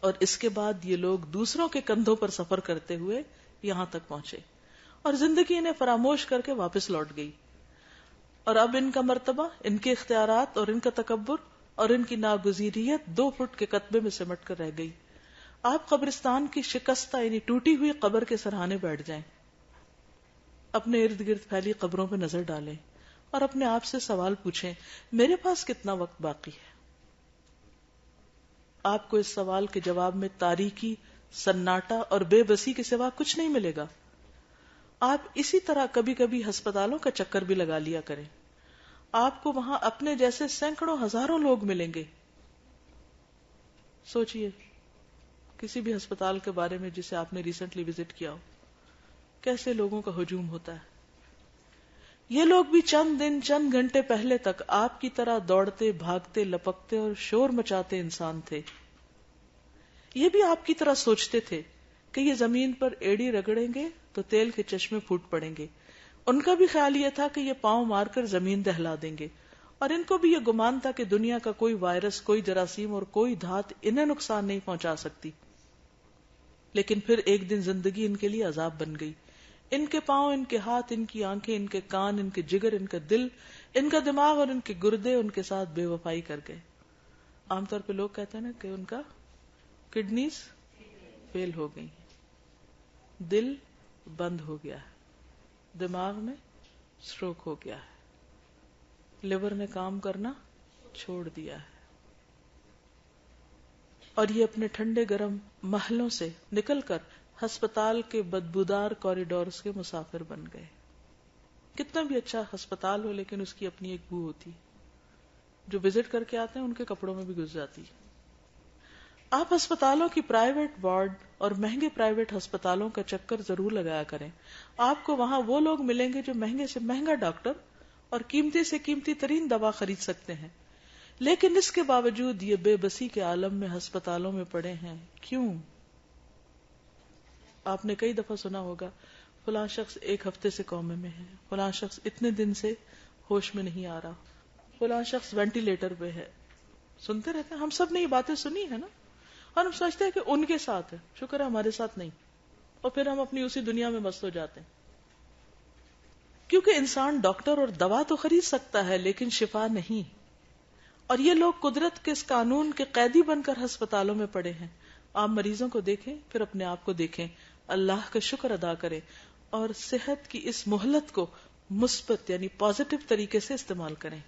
اور اس کے بعد یہ لوگ دوسروں کے کندھوں پر سفر کرتے ہوئے یہاں تک پہنچے اور زندگی انہیں فراموش کر کے واپس لوٹ گئی. اور اب ان کا مرتبہ، ان کے اختیارات اور ان کا تکبر اور ان کی ناگزیریت 2 فٹ کے کتبے میں سمٹ کر رہ گئی. آپ قبرستان کی شکستہ یعنی ٹوٹی ہوئی قبر کے سرہانے بیٹھ جائیں، اپنے ارد گرد پھیلی قبروں پہ نظر ڈالیں اور اپنے آپ سے سوال پوچھیں، میرے پاس کتنا وقت باقی ہے؟ آپ کو اس سوال کے جواب میں تاریکی، سناٹا اور بے بسی کے سوا کچھ نہیں ملے گا. آپ اسی طرح کبھی کبھی ہسپتالوں کا چکر بھی لگا لیا کریں. آپ کو وہاں اپنے جیسے سینکڑوں ہزاروں لوگ ملیں گے. سوچئے کسی بھی ہسپتال کے بارے میں جسے آپ نے ریسنٹلی وزٹ کیا ہو. کیسے لوگوں کا ہجوم ہوتا ہے. یہ لوگ بھی چند دن چند گھنٹے پہلے تک آپ کی طرح دوڑتے بھاگتے لپکتے اور شور مچاتے انسان تھے. یہ بھی آپ کی طرح سوچتے تھے کہ یہ زمین پر ایڑی رگڑیں گے تو تیل کے چشمے پھوٹ پڑیں گے. ان کا بھی خیال یہ تھا کہ یہ پاؤں مار کر زمین دہلا دیں گے، اور ان کو بھی یہ گمان تھا کہ دنیا کا کوئی وائرس، کوئی جراثیم اور کوئی دھات انہیں نقصان نہیں پہنچا سکتی. لیکن پھر ایک دن زندگی ان کے لیے عذاب بن گئی. ان کے پاؤں، ان کے ہاتھ، ان کی آنکھیں، ان کے کان، ان کے جگر، ان کا دل، ان کا دماغ اور ان کے گردے ان کے ساتھ بے وفائی کر گئے. عام طور پہ لوگ کہتے ہیں نا کہ ان کا کڈنیز فیل ہو گئی، دل بند ہو گیا ہے، دماغ میں سٹروک ہو گیا ہے، لیور نے کام کرنا چھوڑ دیا ہے، اور یہ اپنے ٹھنڈے گرم محلوں سے نکل کر ہسپتال کے بدبودار کوریڈورز کے مسافر بن گئے. کتنا بھی اچھا ہسپتال ہو لیکن اس کی اپنی ایک بو ہوتی، جو وزٹ کر کے آتے ہیں ان کے کپڑوں میں بھی گھس جاتی. آپ ہسپتالوں کی پرائیویٹ وارڈ اور مہنگے پرائیویٹ ہسپتالوں کا چکر ضرور لگایا کریں. آپ کو وہاں وہ لوگ ملیں گے جو مہنگے سے مہنگا ڈاکٹر اور قیمتی سے قیمتی ترین دوا خرید سکتے ہیں، لیکن اس کے باوجود یہ بے بسی کے عالم میں ہسپتالوں میں پڑے ہیں. کیوں؟ آپ نے کئی دفعہ سنا ہوگا فلاں شخص 1 ہفتے سے کومے میں ہے، فلاں شخص اتنے دن سے ہوش میں نہیں آ رہا، فلاں شخص وینٹیلیٹر پہ ہے. سنتے رہتے ہیں، ہم سب نے یہ باتیں سنی ہے نا، اور ہم سوچتے ہیں کہ ان کے ساتھ ہے، شکر ہے ہمارے ساتھ نہیں، اور پھر ہم اپنی اسی دنیا میں مست ہو جاتے ہیں. کیونکہ انسان ڈاکٹر اور دوا تو خرید سکتا ہے لیکن شفا نہیں. اور یہ لوگ قدرت کے اس قانون کے قیدی بن کر ہسپتالوں میں پڑے ہیں. آپ مریضوں کو دیکھیں، پھر اپنے آپ کو دیکھیں، اللہ کا شکر ادا کریں، اور صحت کی اس مہلت کو مثبت یعنی پازیٹو طریقے سے استعمال کریں.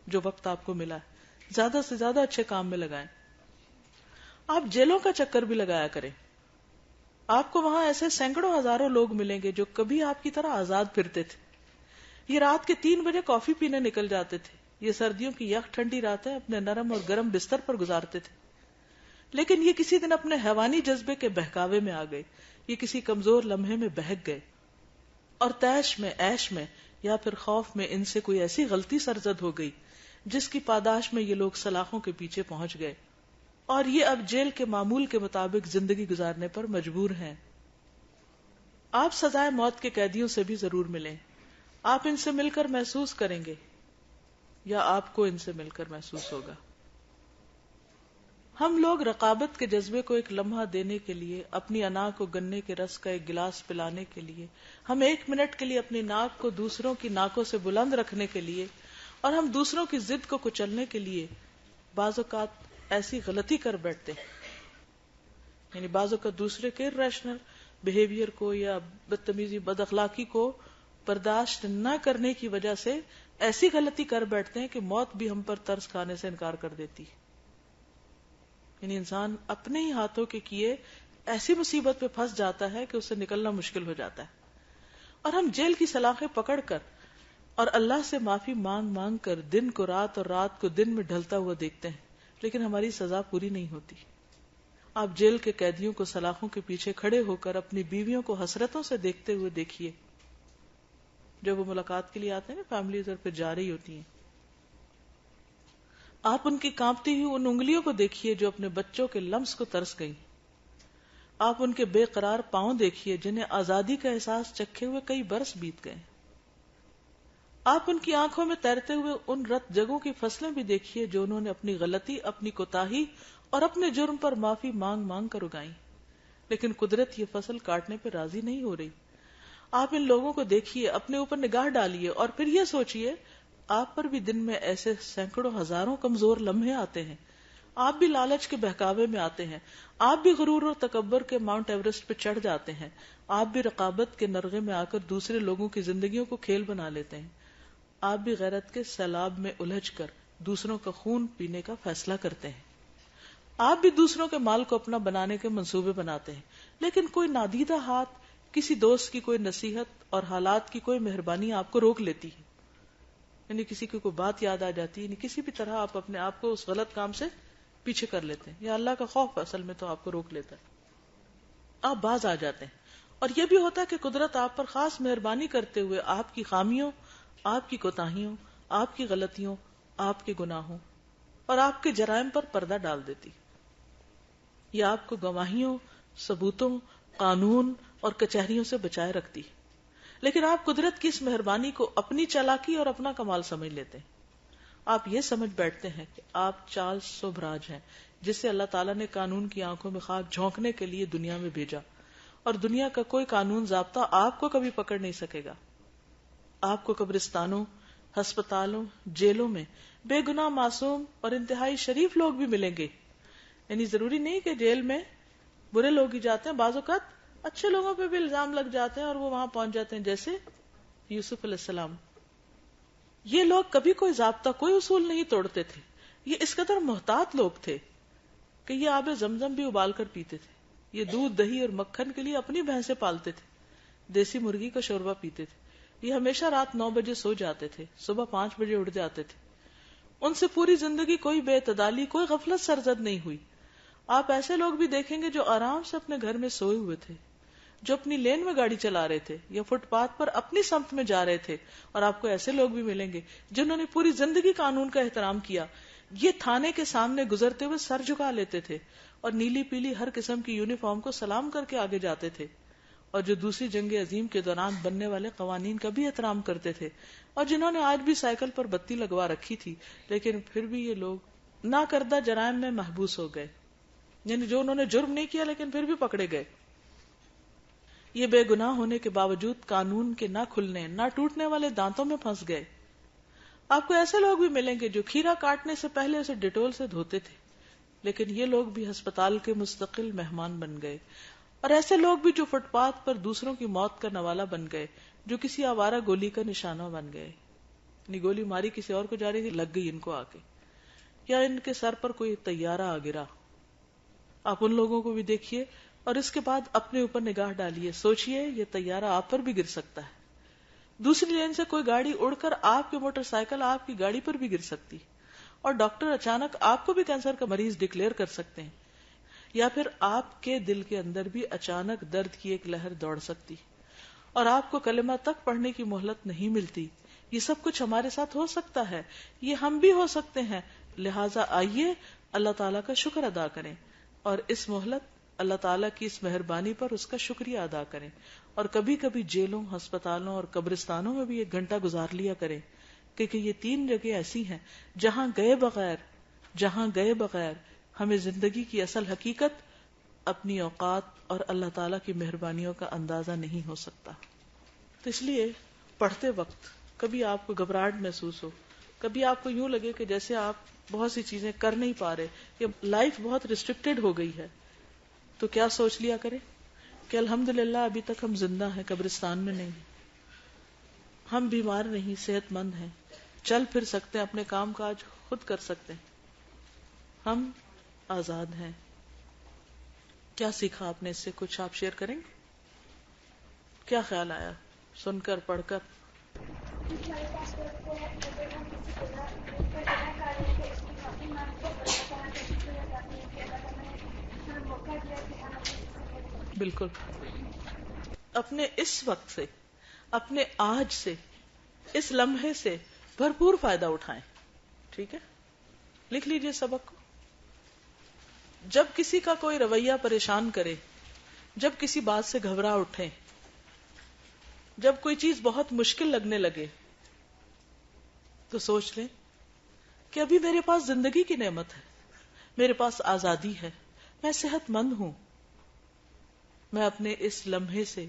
جو وقت آپ کو ملا ہے زیادہ سے زیادہ اچھے کام میں لگائیں. آپ جیلوں کا چکر بھی لگایا کریں. آپ کو وہاں ایسے سینکڑوں ہزاروں لوگ ملیں گے جو کبھی آپ کی طرح آزاد پھرتے تھے. یہ رات کے 3 بجے کافی پینے نکل جاتے تھے. یہ سردیوں کی یک ٹھنڈی راتیں اپنے نرم اور گرم بستر پر گزارتے تھے. لیکن یہ کسی دن اپنے حیوانی جذبے کے بہکاوے میں آ گئے، یہ کسی کمزور لمحے میں بہک گئے، اور تیش میں، عیش میں یا پھر خوف میں ان سے کوئی ایسی غلطی سرزد ہو گئی جس کی پاداش میں یہ لوگ سلاخوں کے پیچھے پہنچ گئے، اور یہ اب جیل کے معمول کے مطابق زندگی گزارنے پر مجبور ہیں. آپ سزائے موت کے قیدیوں سے بھی ضرور ملیں. آپ ان سے مل کر محسوس کریں گے یا آپ کو ان سے مل کر محسوس ہوگا. ہم لوگ رقابت کے جذبے کو ایک لمحہ دینے کے لیے، اپنی انا کو گنے کے رس کا ایک گلاس پلانے کے لیے، ہم 1 منٹ کے لیے اپنی ناک کو دوسروں کی ناکوں سے بلند رکھنے کے لیے، اور ہم دوسروں کی ضد کو کچلنے کے لیے بعض اوقات ایسی غلطی کر بیٹھتے ہیں. یعنی بعض اوقات دوسرے کے ریشنل بیہیویئر کو یا بدتمیزی، بد اخلاقی کو برداشت نہ کرنے کی وجہ سے ایسی غلطی کر بیٹھتے ہیں کہ موت بھی ہم پر ترس کھانے سے انکار کر دیتی. یعنی انسان اپنے ہی ہاتھوں کے کیے ایسی مصیبت پہ پھنس جاتا ہے کہ اسے نکلنا مشکل ہو جاتا ہے. اور ہم جیل کی سلاخیں پکڑ کر اور اللہ سے معافی مانگ مانگ کر دن کو رات اور رات کو دن میں ڈھلتا ہوا دیکھتے ہیں، لیکن ہماری سزا پوری نہیں ہوتی. آپ جیل کے قیدیوں کو سلاخوں کے پیچھے کھڑے ہو کر اپنی بیویوں کو حسرتوں سے دیکھتے ہوئے دیکھیے. جب وہ ملاقات کے لیے آتے ہیں نا، فیملیز اور پھر جا رہی ہوتی ہیں، آپ ان کی کانپتی ہوئی ان انگلیوں کو دیکھیے جو اپنے بچوں کے لمس کو ترس گئی. آپ ان کے بے قرار پاؤں دیکھیے جنہیں آزادی کا احساس چکھے ہوئے کئی برس بیت گئے. آپ ان کی آنکھوں میں تیرتے ہوئے ان رت جگوں کی فصلیں بھی دیکھیے جو انہوں نے اپنی غلطی، اپنی کوتاہی اور اپنے جرم پر معافی مانگ مانگ کر اگائی، لیکن قدرت یہ فصل کاٹنے پہ راضی نہیں ہو رہی. آپ ان لوگوں کو دیکھیے، اپنے اوپر نگاہ ڈالیے، اور پھر یہ سوچئے آپ پر بھی دن میں ایسے سینکڑوں ہزاروں کمزور لمحے آتے ہیں. آپ بھی لالچ کے بہکاوے میں آتے ہیں، آپ بھی غرور اور تکبر کے ماؤنٹ ایوریسٹ پہ چڑھ جاتے ہیں، آپ بھی رقابت کے نرغے میں آ کر دوسرے لوگوں کی زندگیوں کو کھیل بنا لیتے ہیں، آپ بھی غیرت کے سیلاب میں الجھ کر دوسروں کا خون پینے کا فیصلہ کرتے ہیں، آپ بھی دوسروں کے مال کو اپنا بنانے کے منصوبے بناتے ہیں. لیکن کوئی نادیدہ ہاتھ، کسی دوست کی کوئی نصیحت اور حالات کی کوئی مہربانی آپ کو روک لیتی ہے. یعنی کسی کی کوئی بات یاد آ جاتی ہے، یعنی کسی بھی طرح آپ اپنے آپ کو اس غلط کام سے پیچھے کر لیتے ہیں، یا اللہ کا خوف اصل میں تو آپ کو روک لیتا ہے. آپ باز آ جاتے ہیں اور یہ بھی ہوتا ہے کہ قدرت آپ پر خاص مہربانی کرتے ہوئے آپ کی خامیوں، آپ کی کوتاہیوں، آپ کی غلطیوں، آپ کے گناہوں اور آپ کے جرائم پر پردہ ڈال دیتی. یہ آپ کو گواہیوں، ثبوتوں، قانون اور کچہریوں سے بچائے رکھتی. لیکن آپ قدرت کی اس مہربانی کو اپنی چالاکی اور اپنا کمال سمجھ لیتے ہیں. آپ یہ سمجھ بیٹھتے ہیں کہ آپ چارلس سوبراج ہیں جسے اللہ تعالیٰ نے قانون کی آنکھوں میں خاک جھونکنے کے لیے دنیا میں بھیجا، اور دنیا کا کوئی قانون ضابطہ آپ کو کبھی پکڑ نہیں سکے گا. آپ کو قبرستانوں، ہسپتالوں، جیلوں میں بے گناہ معصوم اور انتہائی شریف لوگ بھی ملیں گے. یعنی ضروری نہیں کہ جیل میں برے لوگ ہی جاتے ہیں، بعض اوقات اچھے لوگوں پہ بھی الزام لگ جاتے ہیں اور وہ وہاں پہنچ جاتے ہیں، جیسے یوسف علیہ السلام. یہ لوگ کبھی کوئی ضابطہ، کوئی اصول نہیں توڑتے تھے. یہ اس قدر محتاط لوگ تھے کہ یہ آب زمزم بھی ابال کر پیتے تھے. یہ دودھ، دہی اور مکھن کے لیے اپنی بھینسیں پالتے تھے. دیسی مرغی کا شوربہ پیتے تھے. یہ ہمیشہ رات 9 بجے سو جاتے تھے، صبح 5 بجے اٹھ جاتے تھے. ان سے پوری زندگی کوئی بے اعتدالی، کوئی غفلت سرزد نہیں ہوئی. آپ ایسے لوگ بھی دیکھیں گے جو آرام سے اپنے گھر میں سوئے ہوئے تھے، جو اپنی لین میں گاڑی چلا رہے تھے یا فٹ پاتھ پر اپنی سمت میں جا رہے تھے. اور آپ کو ایسے لوگ بھی ملیں گے جنہوں نے پوری زندگی قانون کا احترام کیا. یہ تھانے کے سامنے گزرتے ہوئے سر جھکا لیتے تھے اور نیلی پیلی ہر قسم کی یونیفارم کو سلام کر کے آگے جاتے تھے، اور جو دوسری جنگ عظیم کے دوران بننے والے قوانین کا بھی احترام کرتے تھے، اور جنہوں نے آج بھی سائیکل پر بتی لگوا رکھی تھی. لیکن پھر بھی یہ لوگ ناکردہ جرائم میں محبوس ہو گئے. یعنی جو انہوں نے جرم نہیں کیا لیکن پھر بھی پکڑے گئے. یہ بے گناہ ہونے کے باوجود قانون کے نہ کھلنے، نہ ٹوٹنے والے دانتوں میں پھنس گئے. آپ کو ایسے لوگ بھی ملیں گے جو کھیرا کاٹنے سے پہلے اسے ڈیٹول سے دھوتے تھے، لیکن یہ لوگ بھی ہسپتال کے مستقل مہمان بن گئے. اور ایسے لوگ بھی جو فٹ پاتھ پر دوسروں کی موت کا نوالہ بن گئے، جو کسی آوارہ گولی کا نشانہ بن گئے. یعنی گولی ماری کسی اور کو جا رہی تھی، لگ گئی ان کو آ کے، یا ان کے سر پر کوئی طیارہ آ گرا. آپ ان لوگوں کو بھی دیکھیے اور اس کے بعد اپنے اوپر نگاہ ڈالیے، سوچئے یہ طیارہ آپ پر بھی گر سکتا ہے. دوسری لین سے کوئی گاڑی اڑ کر آپ کی موٹر سائیکل آپ کی گاڑی پر بھی گر سکتی، اور ڈاکٹر اچانک آپ کو بھی کینسر کا مریض ڈکلیئر کر سکتے ہیں، یا پھر آپ کے دل کے اندر بھی اچانک درد کی ایک لہر دوڑ سکتی اور آپ کو کلمہ تک پڑھنے کی مہلت نہیں ملتی. یہ سب کچھ ہمارے ساتھ ہو سکتا ہے، یہ ہم بھی ہو سکتے ہیں. لہٰذا آئیے اللہ تعالیٰ کا شکر ادا کریں اور اس مہلت اللہ تعالیٰ کی اس مہربانی پر اس کا شکریہ ادا کریں. اور کبھی کبھی جیلوں، ہسپتالوں اور قبرستانوں میں بھی 1 گھنٹہ گزار لیا کریں، کیونکہ یہ 3 جگہ ایسی ہیں جہاں گئے بغیر ہمیں زندگی کی اصل حقیقت، اپنی اوقات اور اللہ تعالیٰ کی مہربانیوں کا اندازہ نہیں ہو سکتا. تو اس لیے پڑھتے وقت کبھی آپ کو گھبراہٹ محسوس ہو، کبھی آپ کو یوں لگے کہ جیسے آپ بہت سی چیزیں کر نہیں پا رہے، یا لائف بہت ریسٹرکٹیڈ ہو گئی ہے، تو کیا سوچ لیا کریں کہ الحمدللہ ابھی تک ہم زندہ ہیں، قبرستان میں نہیں، ہم بیمار نہیں، صحت مند ہیں، چل پھر سکتے ہیں، اپنے کام کاج خود کر سکتے ہیں، ہم آزاد ہیں. کیا سیکھا آپ نے اس سے؟ کچھ آپ شیئر کریں گے؟ کیا خیال آیا سن کر، پڑھ کر؟ بالکل. اپنے اس وقت سے، اپنے آج سے، اس لمحے سے بھرپور فائدہ اٹھائیں. ٹھیک ہے، لکھ لیجئے سبق کو. جب کسی کا کوئی رویہ پریشان کرے، جب کسی بات سے گھبرا اٹھیں، جب کوئی چیز بہت مشکل لگنے لگے، تو سوچ لیں کہ ابھی میرے پاس زندگی کی نعمت ہے، میرے پاس آزادی ہے، میں صحت مند ہوں، میں اپنے اس لمحے سے،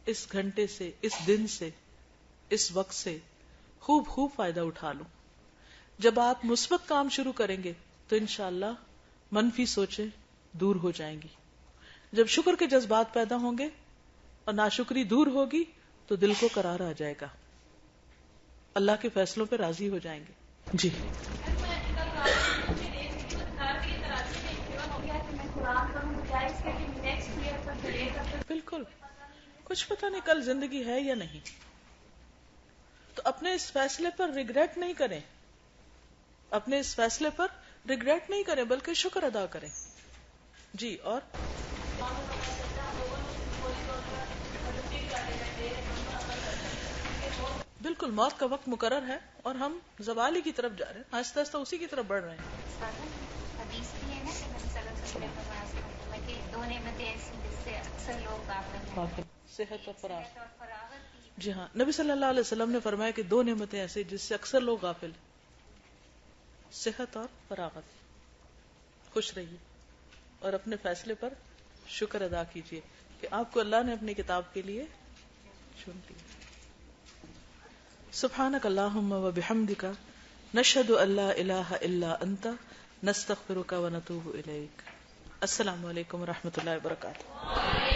اس گھنٹے سے، اس دن سے، اس وقت سے خوب فائدہ اٹھا لوں. جب آپ مثبت کام شروع کریں گے تو انشاءاللہ منفی سوچیں دور ہو جائیں گی. جب شکر کے جذبات پیدا ہوں گے اور ناشکری دور ہوگی تو دل کو قرار آ جائے گا، اللہ کے فیصلوں پہ راضی ہو جائیں گے. جی بالکل، کچھ پتہ نہیں کل زندگی ہے یا نہیں، تو اپنے اس فیصلے پر ریگریٹ نہیں کریں، اپنے اس فیصلے پر ریگریٹ نہیں کریں بلکہ شکر ادا کریں. جی اور بالکل موت کا وقت مقرر ہے اور ہم زوال ہی کی طرف جا رہے ہیں، آہستہ آہستہ اسی کی طرف بڑھ رہے ہیں. حدیث بھی ہے نا کہ نبی صلی اللہ علیہ وسلم نے فرمایا کہ دو نعمتیں ایسی جس سے اکثر لوگ غافل ہیں، صحت اور فراغت. اور فراغت کی. جی ہاں، نبی صلی اللہ علیہ وسلم نے فرمایا کہ دو نعمتیں ایسی جس سے اکثر لوگ غافل ہیں، صحت اور فراغت. خوش رہیے اور اپنے فیصلے پر شکر ادا کیجیے کہ آپ کو اللہ نے اپنی کتاب کے لیے چن لیا. سبحانک اللہم و بحمدک نشہد ان لا الہ الا انت نستغفرک و نتوب الیک. السلام علیکم و رحمۃ اللہ وبرکاتہ.